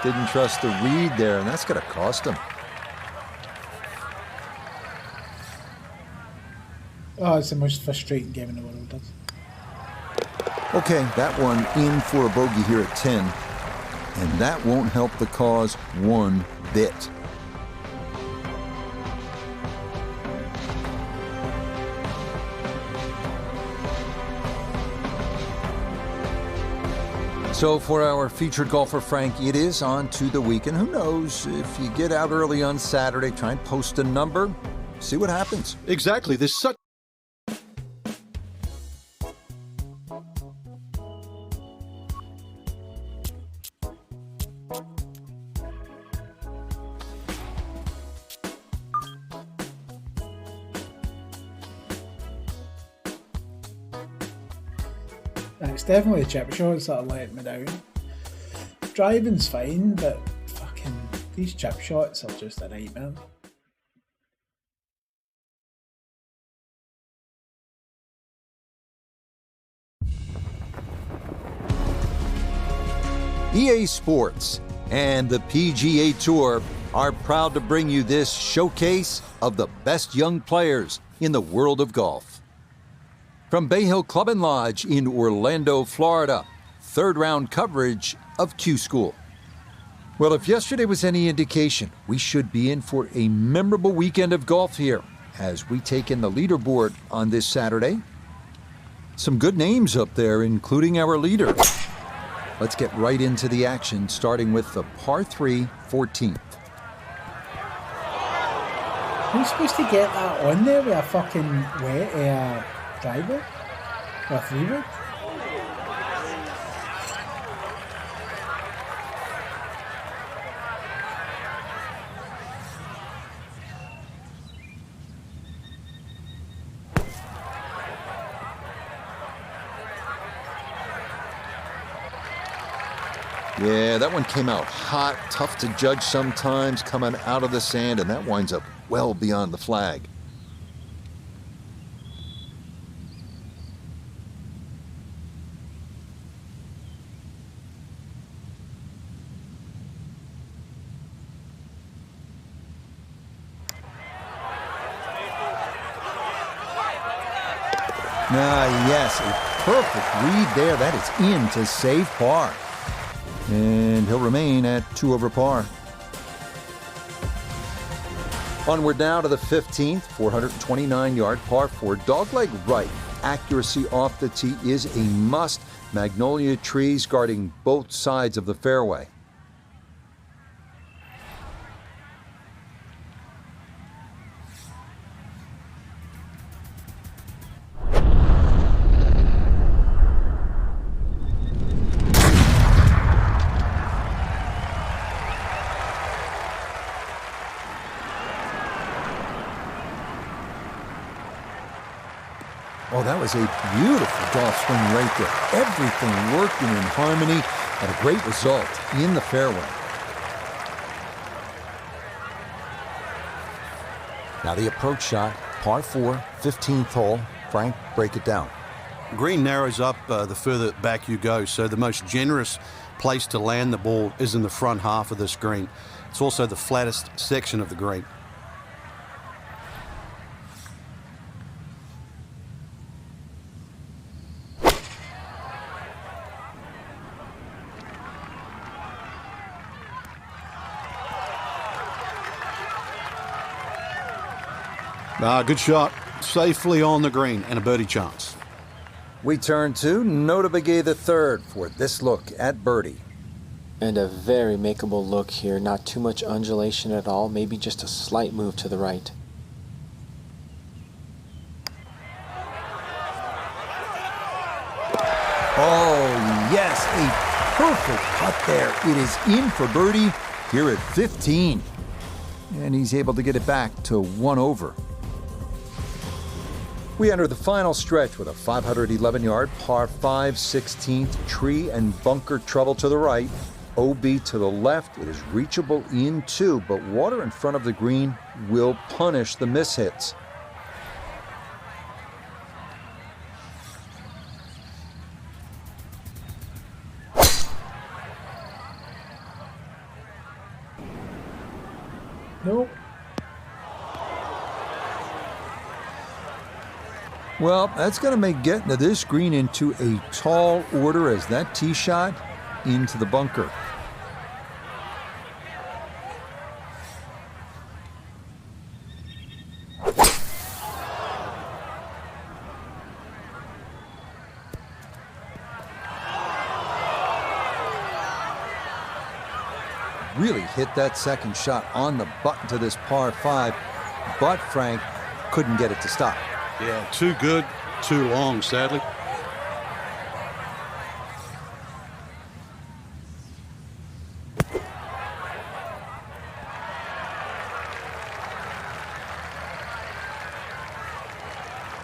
Didn't trust the read there, and that's going to cost him. Oh, it's the most frustrating game in the world. That's... Okay, that one in for a bogey here at 10. And that won't help the cause one bit. So for our featured golfer, Frank, it is on to the weekend. Who knows, if you get out early on Saturday, try and post a number, see what happens. Exactly. There's such... It's definitely the chip shots that are letting me down. Driving's fine, but fucking these chip shots are just a nightmare. EA Sports and the PGA Tour are proud to bring you this showcase of the best young players in the world of golf. From Bay Hill Club and Lodge in Orlando, Florida, 3rd round coverage of Q School. Well, if yesterday was any indication, we should be in for a memorable weekend of golf here as we take in the leaderboard on this Saturday. Some good names up there, including our leader. Let's get right into the action, starting with the par 3 14th. Who's supposed to get that on there with a fucking wet driver? Or a 3-wood? Yeah, that one came out hot, tough to judge sometimes, coming out of the sand, and that winds up well beyond the flag. Yes, a perfect read there. That is in to save par. And he'll remain at 2 over par. Onward now to the 15th, 429-yard par 4, dogleg right. Accuracy off the tee is a must. Magnolia trees guarding both sides of the fairway. Oh, that was a beautiful golf swing right there. Everything working in harmony and a great result in the fairway. Now the approach shot, par 4, 15th hole. Frank, break it down. Green narrows up the further back you go, so the most generous place to land the ball is in the front half of this green. It's also the flattest section of the green. Good shot. Safely on the green and a birdie chance. We turn to Nota Begay the third for this look at birdie. And a very makeable look here. Not too much undulation at all. Maybe just a slight move to the right. Oh, yes, a perfect putt there. It is in for birdie here at 15. And he's able to get it back to 1 over. We enter the final stretch with a 511-yard par 5 16th tree and bunker trouble to the right. OB to the left. It is reachable in 2, but water in front of the green will punish the mishits. Nope. Well, that's going to make getting to this green into a tall order as that tee shot into the bunker. Really hit that second shot on the button to this par 5, but Frank couldn't get it to stop. Yeah, too good, too long, sadly.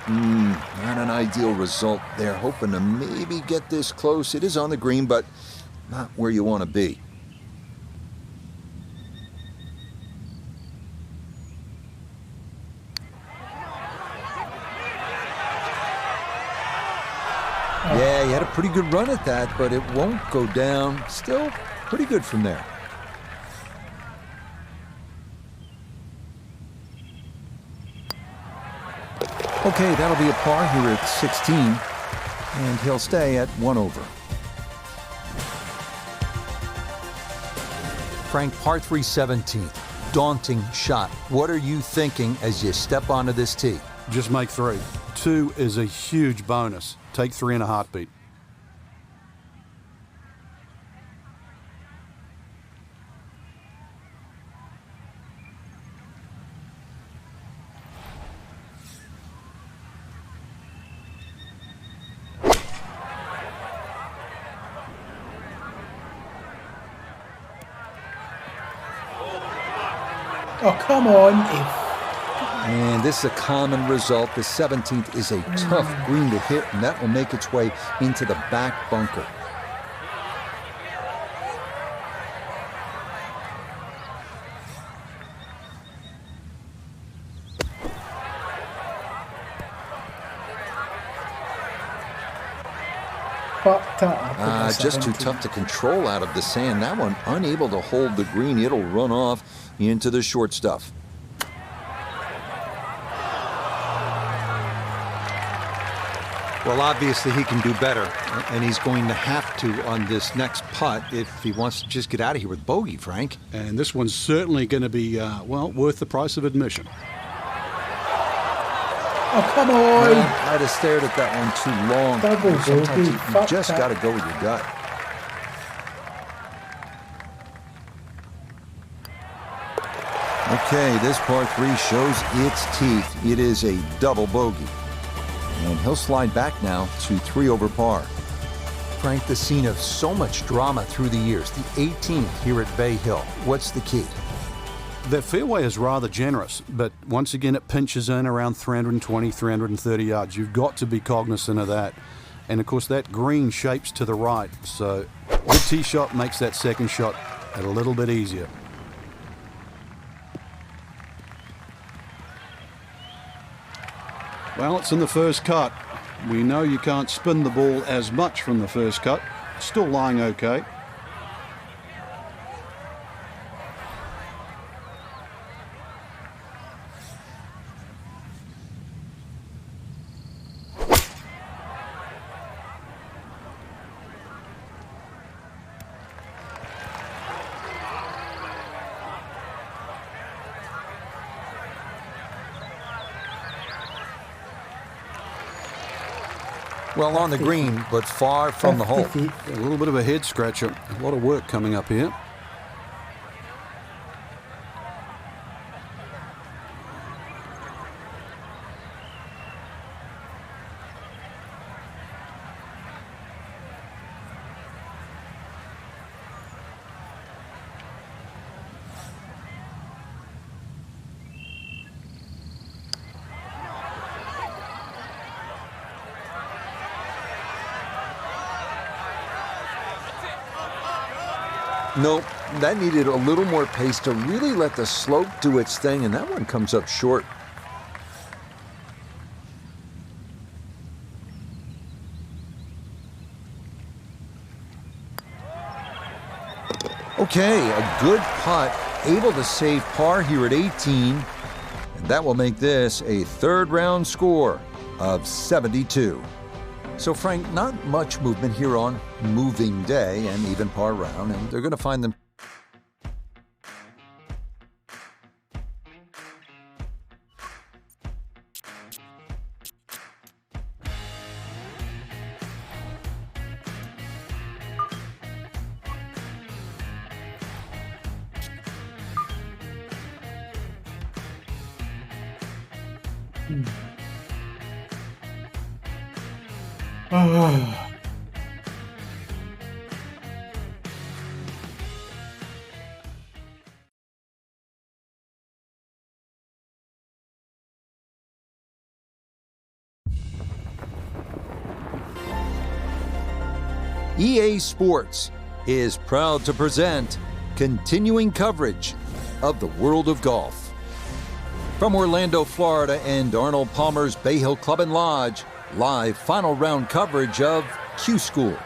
Not an ideal result there. Hoping to maybe get this close. It is on the green, but not where you want to be. Yeah, he had a pretty good run at that, but it won't go down. Still pretty good from there. Okay, that'll be a par here at 16, and he'll stay at 1 over. Frank, par 3 17th. Daunting shot. What are you thinking as you step onto this tee? Just make 3. 2 is a huge bonus. Take 3 in a heartbeat. Oh, come on. And this is a common result. The 17th is a tough green to hit, and that will make its way into the back bunker. Just too tough to control out of the sand. That one unable to hold the green. It'll run off into the short stuff. Well, obviously he can do better, and he's going to have to on this next putt if he wants to just get out of here with bogey, Frank. And this one's certainly going to be, well, worth the price of admission. Oh, come on. Well, I'd have stared at that one too long. Double Sometimes bogey. you just got to go with your gut. Okay, this par 3 shows its teeth. It is a double bogey. And he'll slide back now to 3 over par. Frank, the scene of so much drama through the years. The 18th here at Bay Hill. What's the key? Their fairway is rather generous, but once again it pinches in around 320, 330 yards. You've got to be cognizant of that. And of course that green shapes to the right, so the tee shot makes that second shot a little bit easier. Well, it's in the first cut. We know you can't spin the ball as much from the first cut. Still lying okay. Well, on the green, but far from the hole. 50 feet. A little bit of a head scratcher. A lot of work coming up here. Nope, that needed a little more pace to really let the slope do its thing, and that one comes up short. Okay, a good putt, able to save par here at 18, and that will make this a third round score of 72. So, Frank, not much movement here on moving day and even par round, and they're going to find them. EA Sports is proud to present continuing coverage of the world of golf. From Orlando, Florida, and Arnold Palmer's Bay Hill Club and Lodge, live final round coverage of Q School.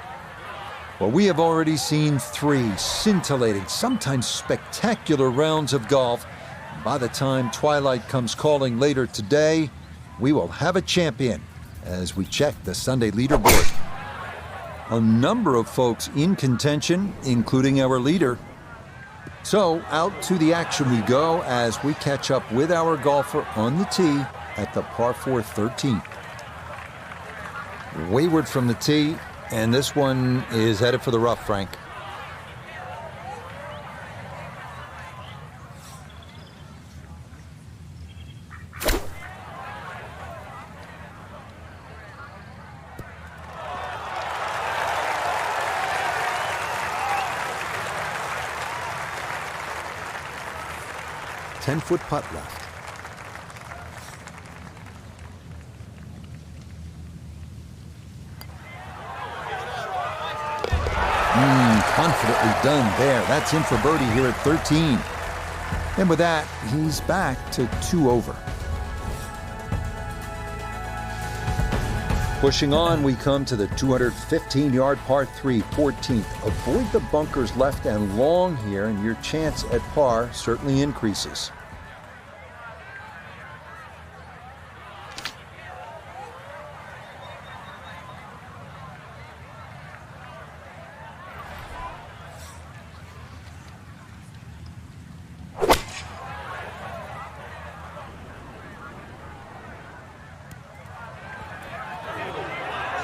Well, we have already seen 3 scintillating, sometimes spectacular rounds of golf. By the time twilight comes calling later today, we will have a champion as we check the Sunday leaderboard. A number of folks in contention, including our leader. So out to the action we go as we catch up with our golfer on the tee at the par 4 13th. Wayward from the tee, and this one is headed for the rough, Frank. Ten-foot putt left. Confidently done there. That's in for birdie here at 13. And with that, he's back to 2 over. Pushing on, we come to the 215-yard par 3, 14th. Avoid the bunkers left and long here, and your chance at par certainly increases.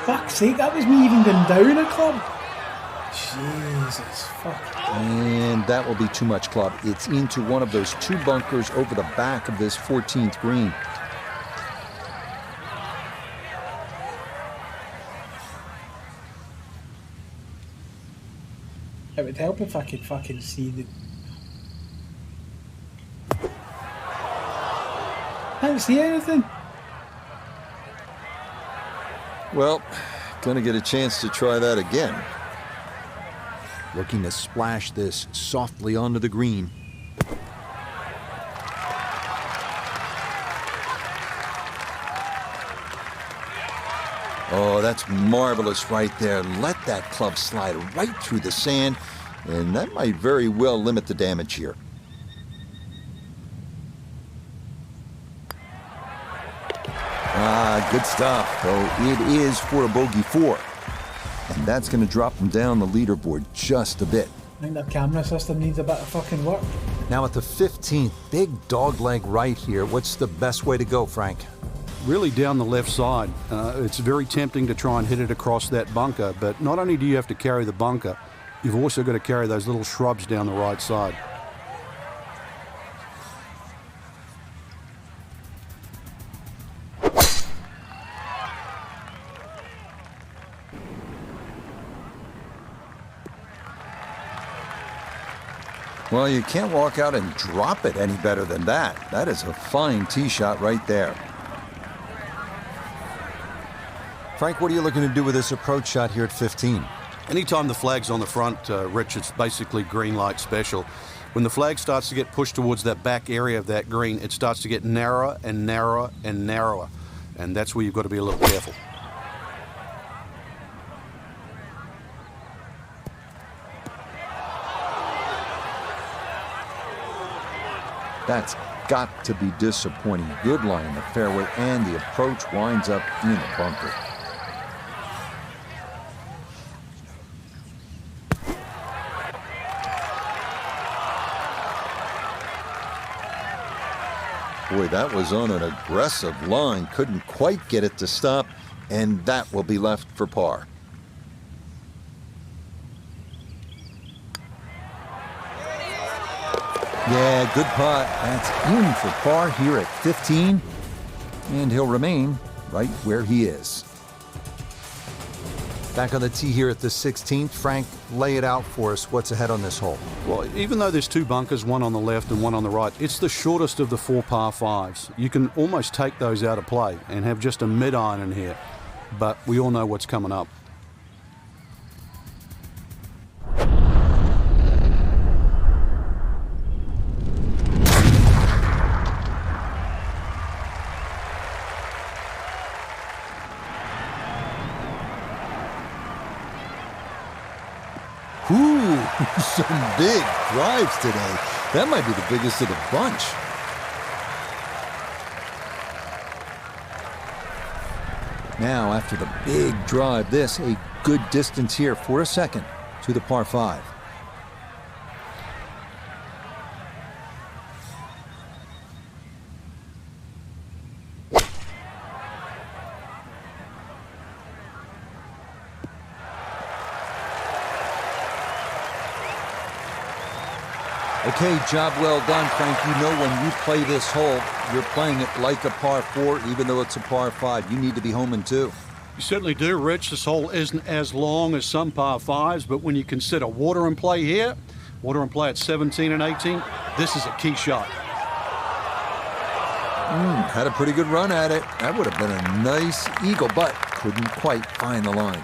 Fuck's sake, that was me even going down a club. Jesus, fuck. And that will be too much, club. It's into one of those 2 bunkers over the back of this 14th green. It would help if I could fucking see the... can't see anything. Well, gonna get a chance to try that again. Looking to splash this softly onto the green. Oh, that's marvelous right there. Let that club slide right through the sand, and that might very well limit the damage here. Ah, good stuff. Oh, it is for a bogey 4. And that's going to drop him down the leaderboard just a bit. I think the camera system needs a bit of fucking work. Now at the 15th, big dogleg right here. What's the best way to go, Frank? Really down the left side. It's very tempting to try and hit it across that bunker, but not only do you have to carry the bunker, you've also got to carry those little shrubs down the right side. Well, you can't walk out and drop it any better than that. That is a fine tee shot right there. Frank, what are you looking to do with this approach shot here at 15? Anytime the flag's on the front, Rich, it's basically green light special. When the flag starts to get pushed towards that back area of that green, it starts to get narrower and narrower and narrower. And that's where you've got to be a little careful. That's got to be disappointing. Good line in the fairway, and the approach winds up in the bunker. Boy, that was on an aggressive line. Couldn't quite get it to stop, and that will be left for par. Yeah, good putt. That's in for par here at 15, and he'll remain right where he is. Back on the tee here at the 16th. Frank, lay it out for us. What's ahead on this hole? Well, even though there's 2 bunkers, one on the left and one on the right, it's the shortest of the 4 par 5s. You can almost take those out of play and have just a mid-iron in here, but we all know what's coming up. Ooh, some big drives today. That might be the biggest of the bunch. Now, after the big drive, this a good distance here for a second to the par 5. Okay, job well done, Frank. You know when you play this hole, you're playing it like a par 4, even though it's a par 5. You need to be home in 2. You certainly do, Rich. This hole isn't as long as some par 5s, but when you consider water in play here, water in play at 17 and 18, this is a key shot. Had a pretty good run at it. That would have been a nice eagle, but couldn't quite find the line.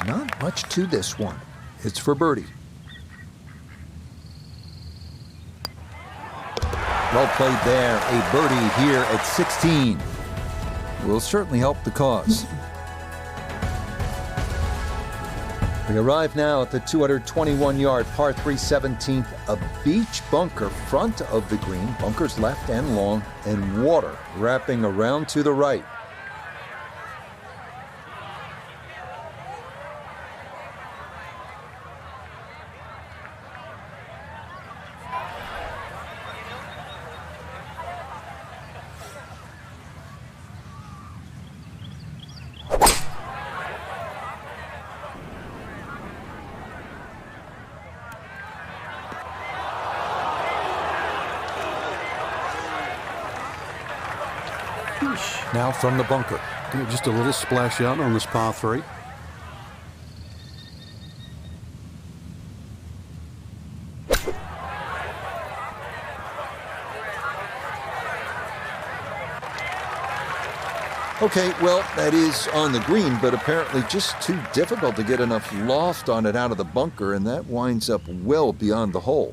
Not much to this one. It's for birdie. Well played there. A birdie here at 16. Will certainly help the cause. We arrive now at the 221-yard par 3 17th, a beach bunker front of the green, bunkers left and long, and water wrapping around to the right. Now from the bunker. Just a little splash out on this par 3. Okay, well, that is on the green, but apparently just too difficult to get enough loft on it out of the bunker, and that winds up well beyond the hole.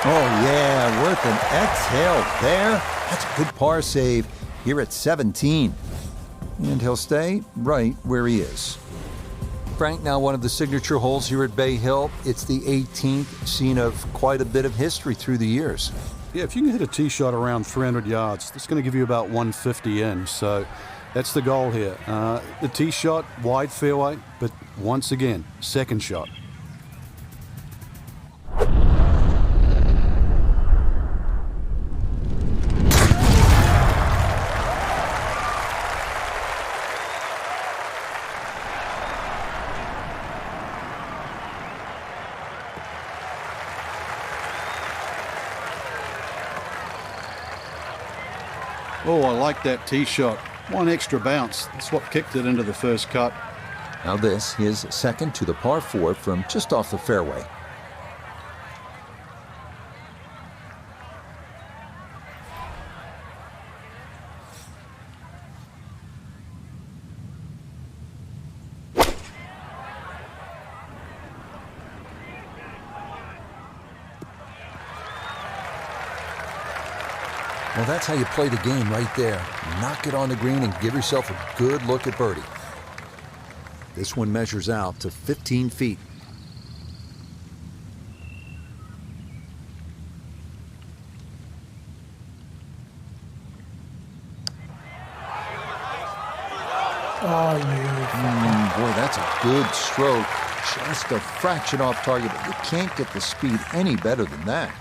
Oh, yeah, worth an exhale there. That's a good par save here at 17. And he'll stay right where he is. Frank, now one of the signature holes here at Bay Hill. It's the 18th, scene of quite a bit of history through the years. Yeah, if you can hit a tee shot around 300 yards, that's going to give you about 150 in. So that's the goal here. The tee shot, wide fairway, but once again, second shot. Oh, I like that tee shot. One extra bounce. That's what kicked it into the first cut. Now this, his second to the par 4 from just off the fairway. Well, that's how you play the game right there. Knock it on the green and give yourself a good look at birdie. This one measures out to 15 feet. Oh, you. Boy, that's a good stroke. Just a fraction off target, but you can't get the speed any better than that.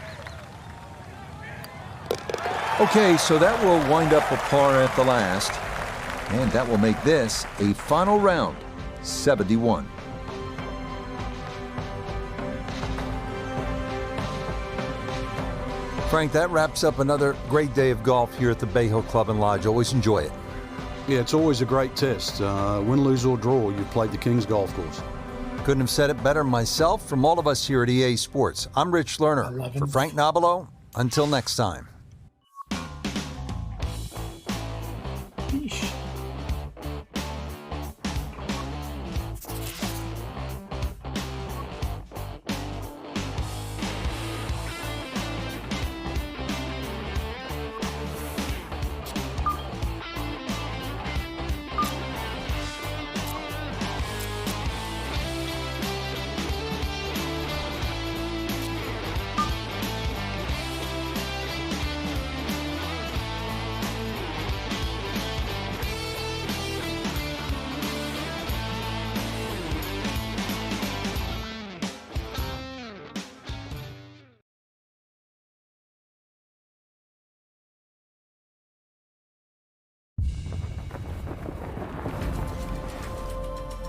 Okay, so that will wind up a par at the last, and that will make this a final round, 71. Frank, that wraps up another great day of golf here at the Bay Hill Club and Lodge. Always enjoy it. Yeah, it's always a great test. Win, lose, or draw, you've played the King's Golf Course. Couldn't have said it better myself. From all of us here at EA Sports, I'm Rich Lerner. For Frank Nobilo, until next time.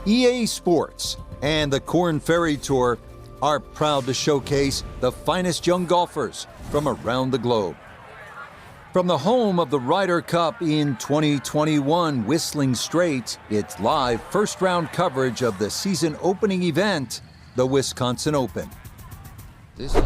EA Sports and the Korn Ferry Tour are proud to showcase the finest young golfers from around the globe. From the home of the Ryder Cup in 2021, Whistling Straits, it's live first-round coverage of the season opening event, the Wisconsin Open. This is...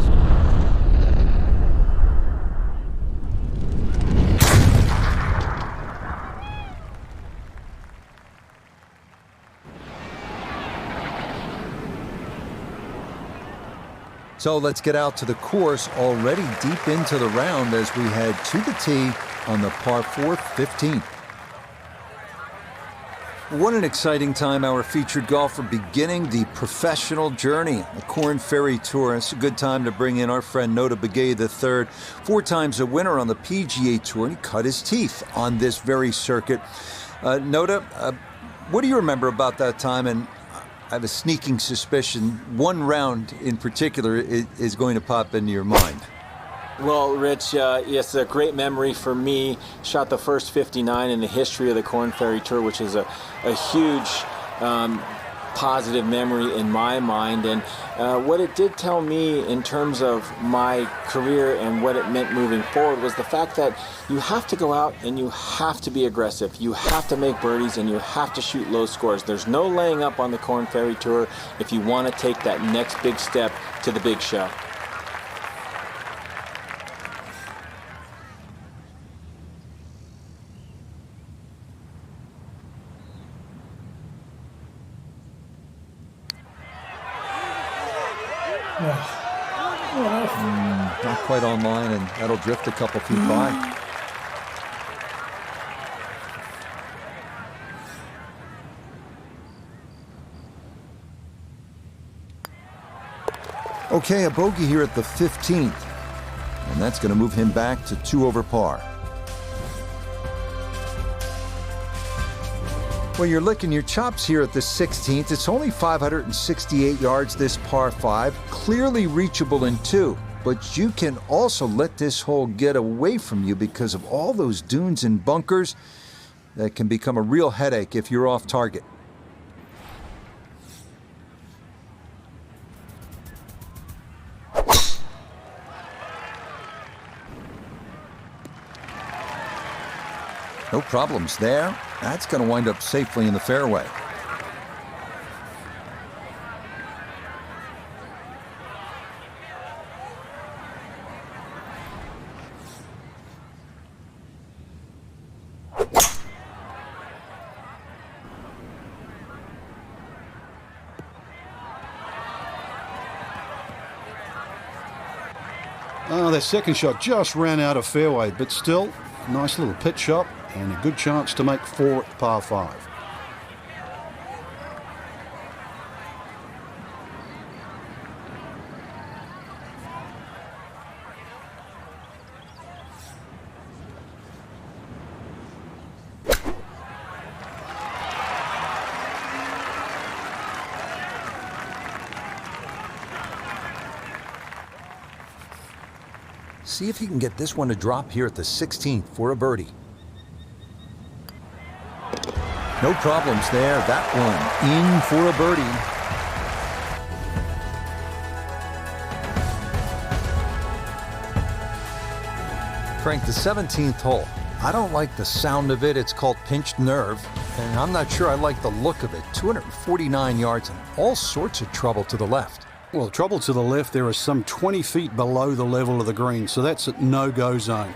So let's get out to the course, already deep into the round as we head to the tee on the par 4 15. What an exciting time, our featured golfer beginning the professional journey. The Korn Ferry Tour. It's a good time to bring in our friend Nota Begay III, 4 times a winner on the PGA Tour, and he cut his teeth on this very circuit. Nota, what do you remember about that time? And I have a sneaking suspicion one round in particular is going to pop into your mind. Well, Rich, it's a great memory for me. Shot the first 59 in the history of the Korn Ferry Tour, which is a huge positive memory in my mind. And what it did tell me in terms of my career and what it meant moving forward was the fact that you have to go out and you have to be aggressive. You have to make birdies and you have to shoot low scores. There's no laying up on the Korn Ferry Tour if you want to take that next big step to the big show. Not quite online, and that'll drift a couple feet by. Okay, a bogey here at the 15th, and that's going to move him back to 2 over par. Well, you're licking your chops here at the 16th. It's only 568 yards, this par 5, clearly reachable in 2. But you can also let this hole get away from you because of all those dunes and bunkers that can become a real headache if you're off target. No problems there. That's going to wind up safely in the fairway. Oh, that second shot just ran out of fairway, but still, nice little pitch shot and a good chance to make 4 at par 5. See if he can get this one to drop here at the 16th for a birdie. No problems there. That one in for a birdie. Frank, the 17th hole. I don't like the sound of it. It's called pinched nerve, and I'm not sure I like the look of it. 249 yards and all sorts of trouble to the left. Well, trouble to the left, there is some 20 feet below the level of the green, so that's a no-go zone.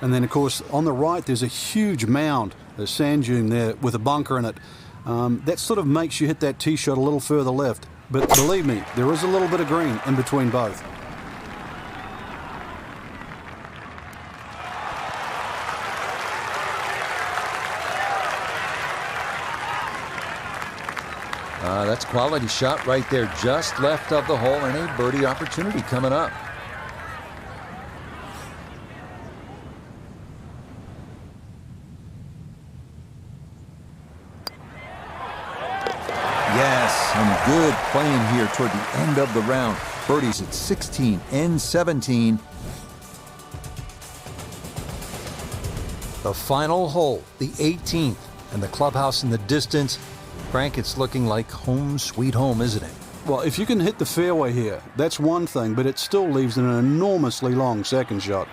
And then, of course, on the right, there's a huge mound, a sand dune there with a bunker in it. That sort of makes you hit that tee shot a little further left. But believe me, there is a little bit of green in between both. That's quality shot right there, just left of the hole, and a birdie opportunity coming up. Yes, and good playing here toward the end of the round. Birdies at 16 and 17. The final hole, the 18th, and the clubhouse in the distance. Frank, it's looking like home sweet home, isn't it? Well, if you can hit the fairway here, that's one thing, but it still leaves an enormously long second shot.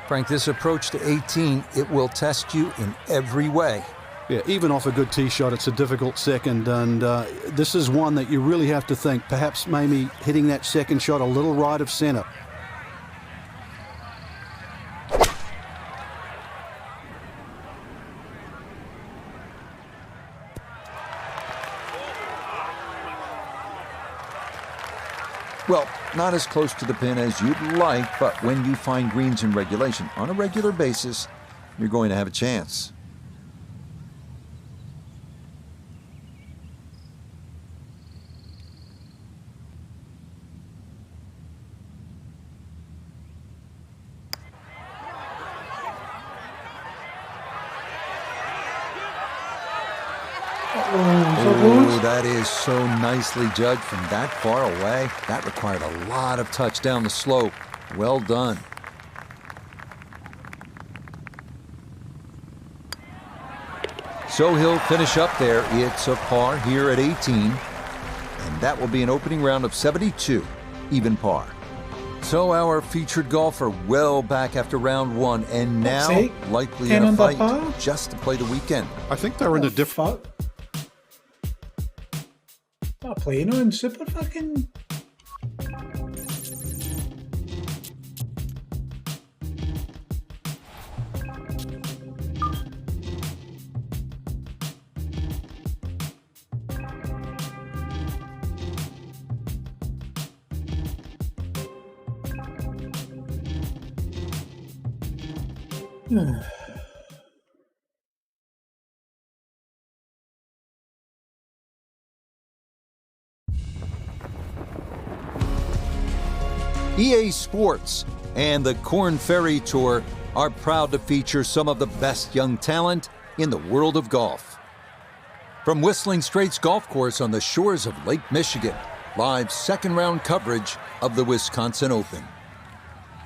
Frank, this approach to 18, it will test you in every way. Yeah, even off a good tee shot, it's a difficult second, and this is one that you really have to think, perhaps maybe hitting that second shot a little right of center. Well, not as close to the pin as you'd like, but when you find greens in regulation on a regular basis, you're going to have a chance. Oh, that is so nicely judged from that far away. That required a lot of touch down the slope. Well done. So he'll finish up there. It's a par here at 18. And that will be an opening round of 72, even par. So our featured golfer well back after round one, and now likely in a fight just to play the weekend. I think they're in a different... Not playing on super fucking... EA Sports and the Korn Ferry Tour are proud to feature some of the best young talent in the world of golf. From Whistling Straits Golf Course on the shores of Lake Michigan, live second-round coverage of the Wisconsin Open.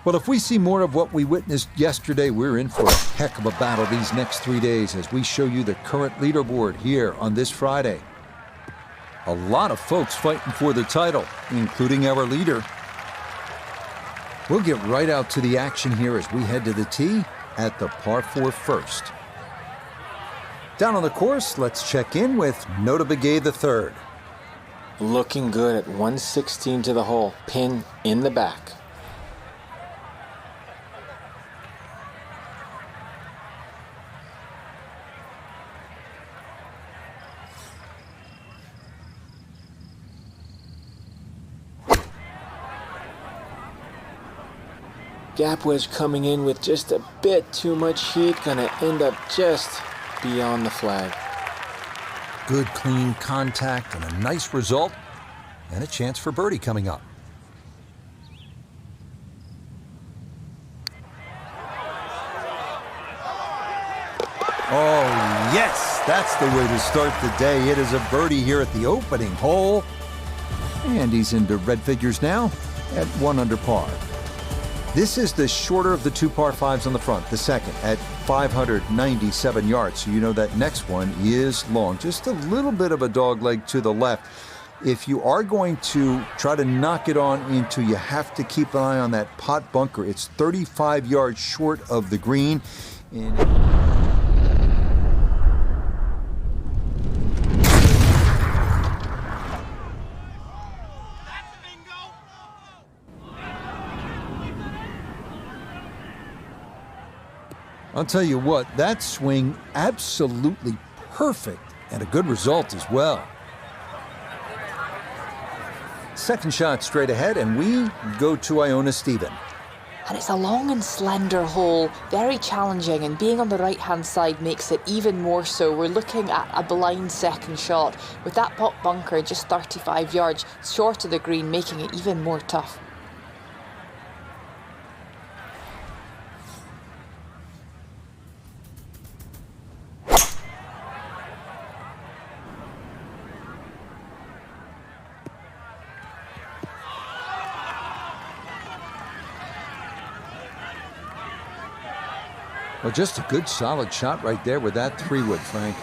Well, if we see more of what we witnessed yesterday, we're in for a heck of a battle these next 3 days as we show you the current leaderboard here on this Friday. A lot of folks fighting for the title, including our leader. We'll get right out to the action here as we head to the tee at the par 4 first. Down on the course, let's check in with Nota Begay III. Looking good at 116 to the hole, pin in the back. Gap wedge coming in with just a bit too much heat, gonna end up just beyond the flag. Good clean contact and a nice result, and a chance for birdie coming up. Oh yes, that's the way to start the day. It is a birdie here at the opening hole, and he's into red figures now at 1 under par. This is the shorter of the 2 par 5s on the front, the second at 597 yards. So you know that next one is long, just a little bit of a dog leg to the left. If you are going to try to knock it on into, you have to keep an eye on that pot bunker. It's 35 yards short of the green. I'll tell you what, that swing absolutely perfect and a good result as well. Second shot straight ahead, and we go to Iona Stephen. And it's a long and slender hole, very challenging, and being on the right-hand side makes it even more so. We're looking at a blind second shot, with that pot bunker just 35 yards short of the green, making it even more tough. Well, just a good solid shot right there with that 3-wood, Frank.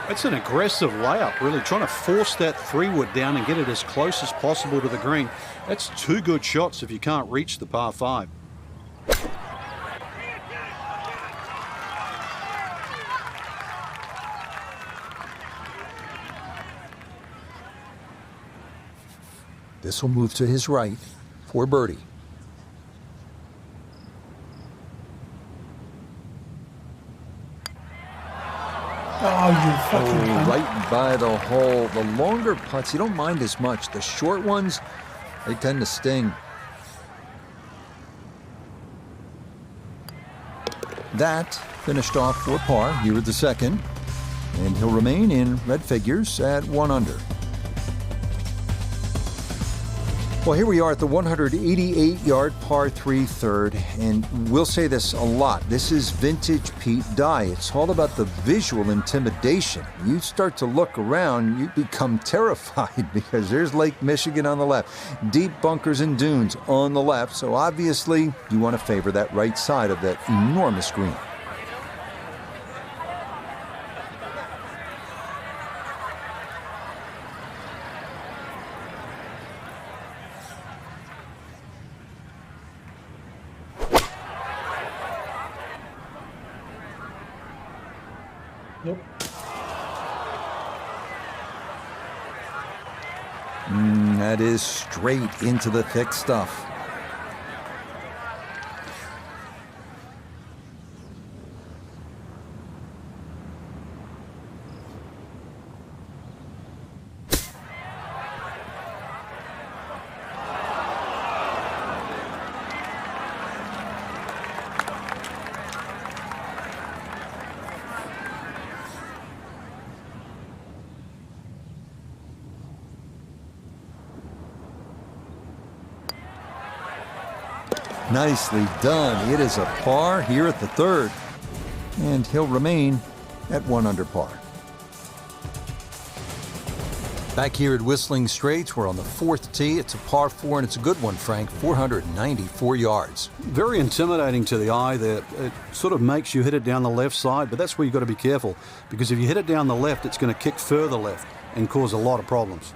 It's an aggressive layup, really, trying to force that 3-wood down and get it as close as possible to the green. That's 2 good shots if you can't reach the par 5. This will move to his right for birdie. Oh, you fucking cunt. Right by the hole. The longer putts, you don't mind as much. The short ones, they tend to sting. That finished off for par here at the second, and he'll remain in red figures at 1 under. Well, here we are at the 188-yard par 3 third, and we'll say this a lot. This is vintage Pete Dye. It's all about the visual intimidation. You start to look around, you become terrified because there's Lake Michigan on the left, deep bunkers and dunes on the left, so obviously you want to favor that right side of that enormous green. Nope. That is straight into the thick stuff. Nicely done. It is a par here at the third, and he'll remain at 1 under par. Back here at Whistling Straits, we're on the 4th tee. It's a par 4, and it's a good one, Frank. 494 yards. Very intimidating to the eye there. It sort of makes you hit it down the left side, but that's where you've got to be careful, because if you hit it down the left, it's going to kick further left and cause a lot of problems.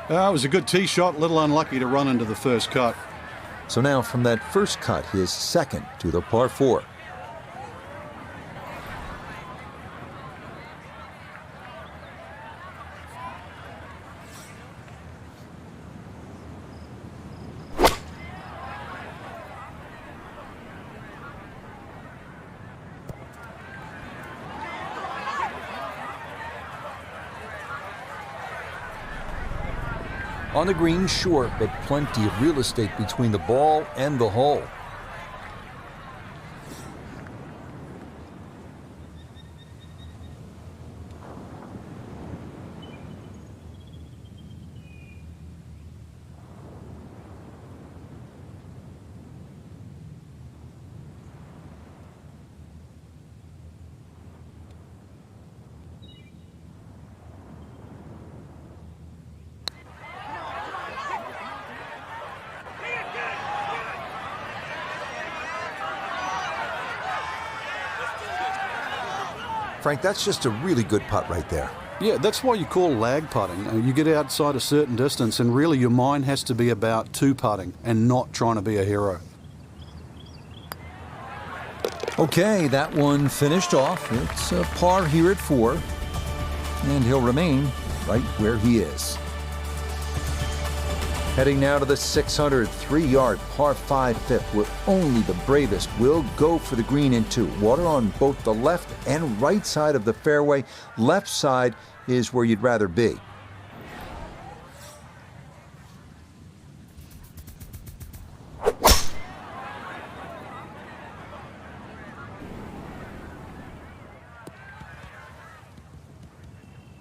It was a good tee shot, a little unlucky to run into the first cut. So now from that first cut, his second to the par 4. On the green, short, but plenty of real estate between the ball and the hole. Frank, that's just a really good putt right there. Yeah, that's why you call lag putting. You get outside a certain distance and really your mind has to be about two putting and not trying to be a hero. Okay, that one finished off. It's a par here at 4, and he'll remain right where he is. Heading now to the 603-yard par 5 fifth, where only the bravest will go for the green in 2. Water on both the left and right side of the fairway. Left side is where you'd rather be.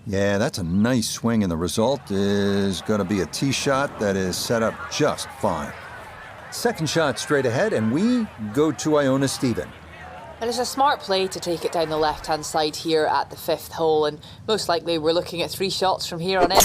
Yeah, that's a nice swing, and the result is going to be a tee shot that is set up just fine. Second shot straight ahead, and we go to Iona Stephen. And it's a smart play to take it down the left-hand side here at the 5th hole, and most likely we're looking at 3 shots from here on in.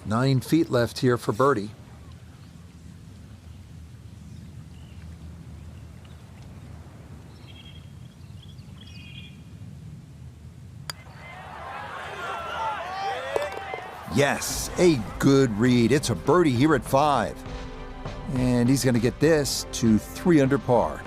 Nine feet left here for birdie. Yes, a good read. It's a birdie here at 5. And he's going to get this to 3 under par.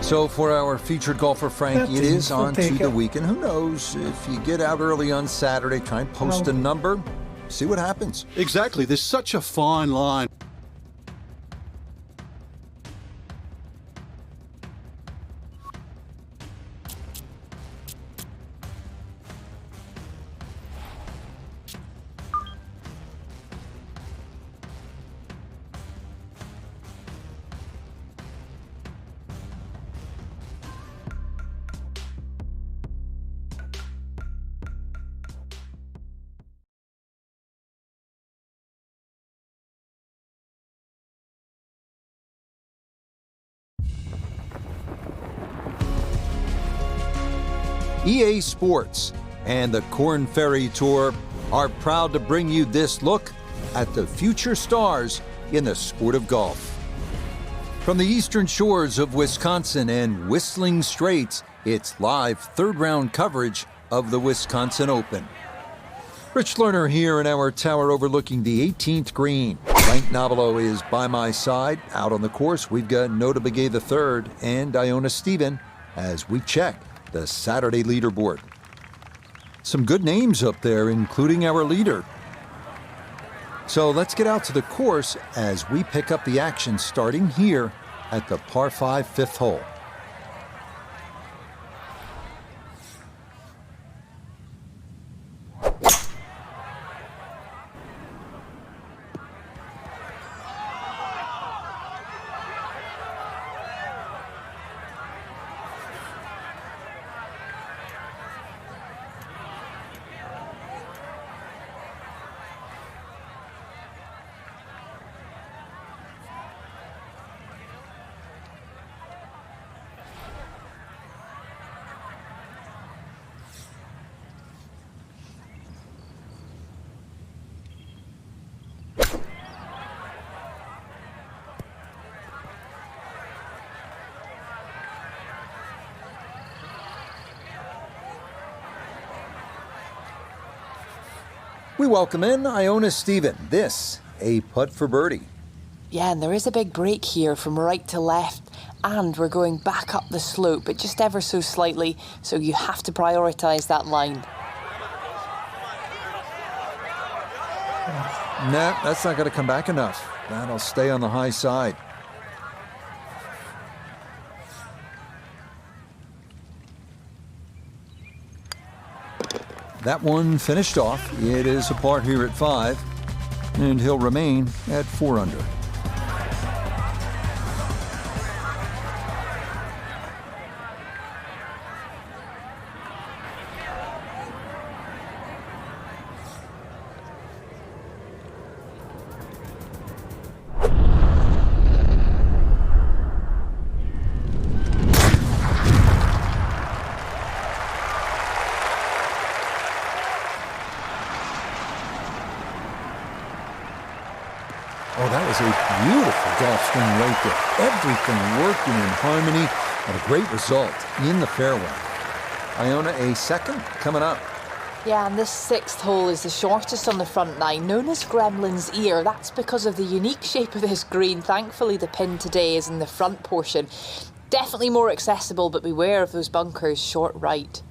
So for our featured golfer, Frank, it is on to the weekend. Who knows? If you get out early on Saturday, try and post a number, see what happens. Exactly. There's such a fine line. EA Sports and the Korn Ferry Tour are proud to bring you this look at the future stars in the sport of golf. From the eastern shores of Wisconsin and Whistling Straits, it's live third-round coverage of the Wisconsin Open. Rich Lerner here in our tower overlooking the 18th green. Frank Nobilo is by my side. Out on the course, we've got Nota Begay III and Iona Stephen as we check the Saturday leaderboard. Some good names up there, including our leader. So let's get out to the course as we pick up the action starting here at the par 5 fifth hole. We welcome in Iona Stephen. This, a putt for birdie. Yeah, and there is a big break here from right to left, and we're going back up the slope, but just ever so slightly, so you have to prioritise that line. Nah, that's not going to come back enough. That'll stay on the high side. That one finished off. It is a par here at 5, and he'll remain at 4 under. Oh, that was a beautiful golf swing right there. Everything working in harmony and a great result in the fairway. Iona, a second coming up. Yeah, and this 6th hole is the shortest on the front 9, known as Gremlin's Ear. That's because of the unique shape of this green. Thankfully, the pin today is in the front portion. Definitely more accessible, but beware of those bunkers short right.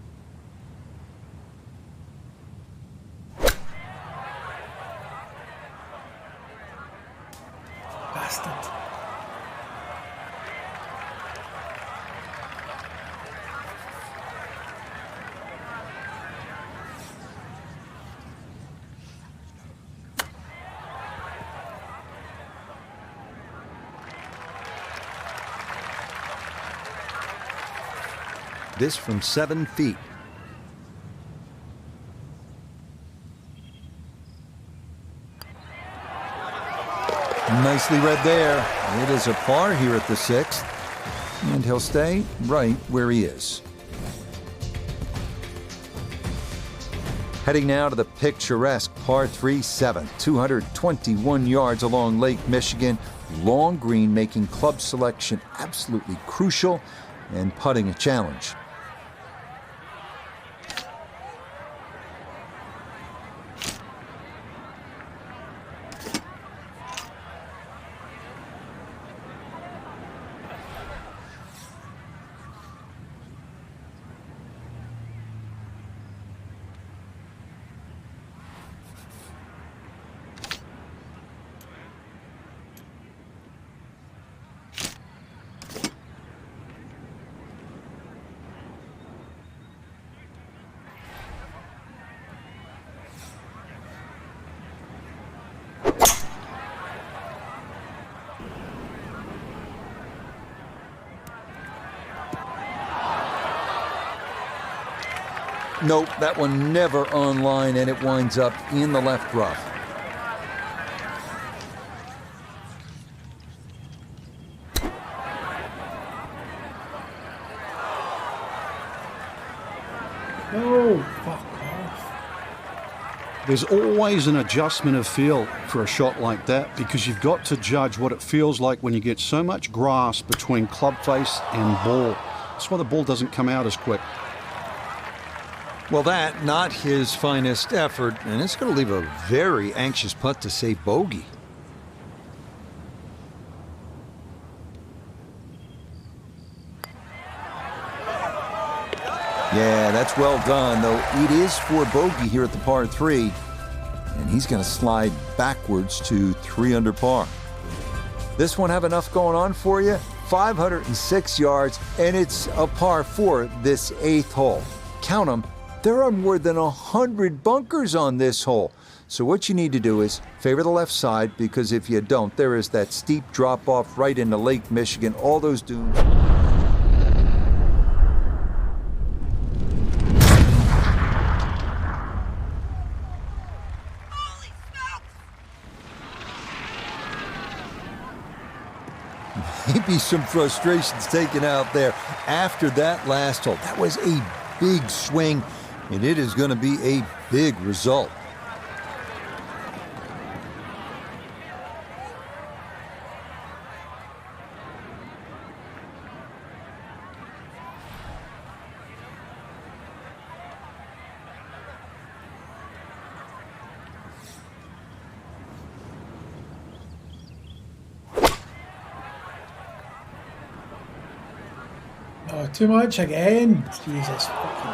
Bastard. This from 7 feet. Nicely read there. It is a par here at the 6th, and he'll stay right where he is. Heading now to the picturesque par 3-7, 221 yards along Lake Michigan. long green, making club selection absolutely crucial and putting a challenge. Nope, that one never online, and it winds up in the left rough. Oh, fuck off. There's always an adjustment of feel for a shot like that, because you've got to judge what it feels like when you get so much grass between club face and ball. That's why the ball doesn't come out as quick. Well, that, not his finest effort, and it's going to leave a very anxious putt to say bogey. Yeah, that's well done, though it is for bogey here at the par 3, and he's going to slide backwards to 3 under par. This one have enough going on for you? 506 yards, and it's a par 4 this 8th hole. Count them. There are more than 100 bunkers on this hole. So what you need to do is favor the left side, because if you don't, there is that steep drop-off right into Lake Michigan, all those dunes. Maybe some frustrations taken out there after that last hole. That was a big swing, and it is going to be a big result. Oh, too much again. Jesus fucking.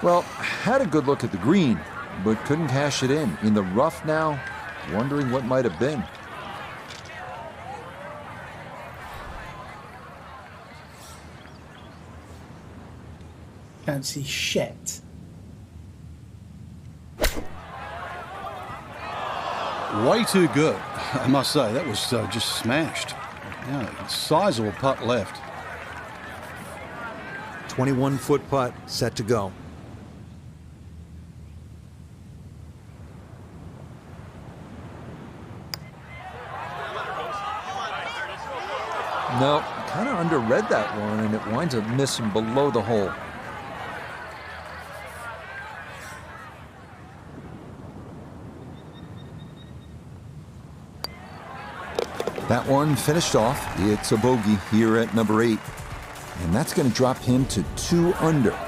Well, had a good look at the green, but couldn't cash it in. In the rough now, wondering what might have been. Can't see shit. Way too good, I must say. That was just smashed. Yeah, sizable putt left. 21-foot putt set to go. No, kind of underread that one, and it winds up missing below the hole. That one finished off. It's a bogey here at number 8. And that's going to drop him to 2 under.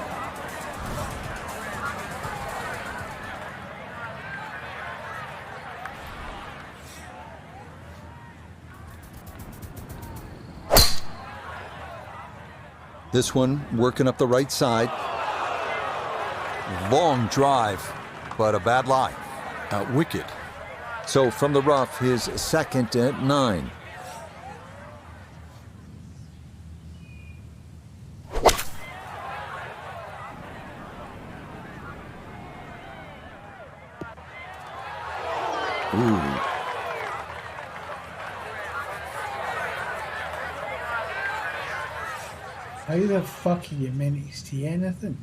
This one working up the right side. Long drive, but a bad lie. Wicked. So from the rough, his second at 9. Ooh. How the fuck are you meant to see anything?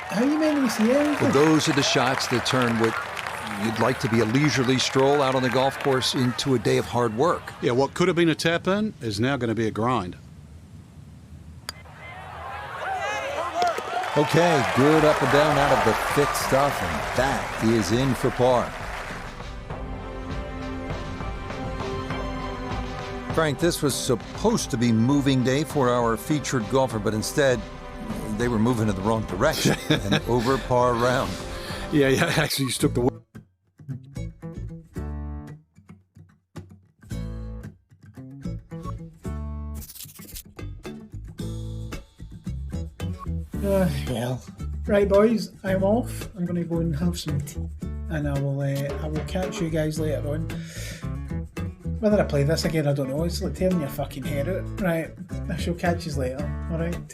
How are you meant to see anything? Well, those are the shots that turn what you'd like to be a leisurely stroll out on the golf course into a day of hard work. Yeah, what could have been a tap-in is now going to be a grind. Okay, good up and down out of the thick stuff, and that is in for par. Frank, this was supposed to be moving day for our featured golfer, but instead, they were moving in the wrong direction. An over par round. Yeah, actually just took the... Well, right, boys, I'm off. I'm going to go and have some tea, and I will catch you guys later on. Whether I play this again, I don't know. It's like tearing your fucking hair out. Right, I shall catch you later. All right.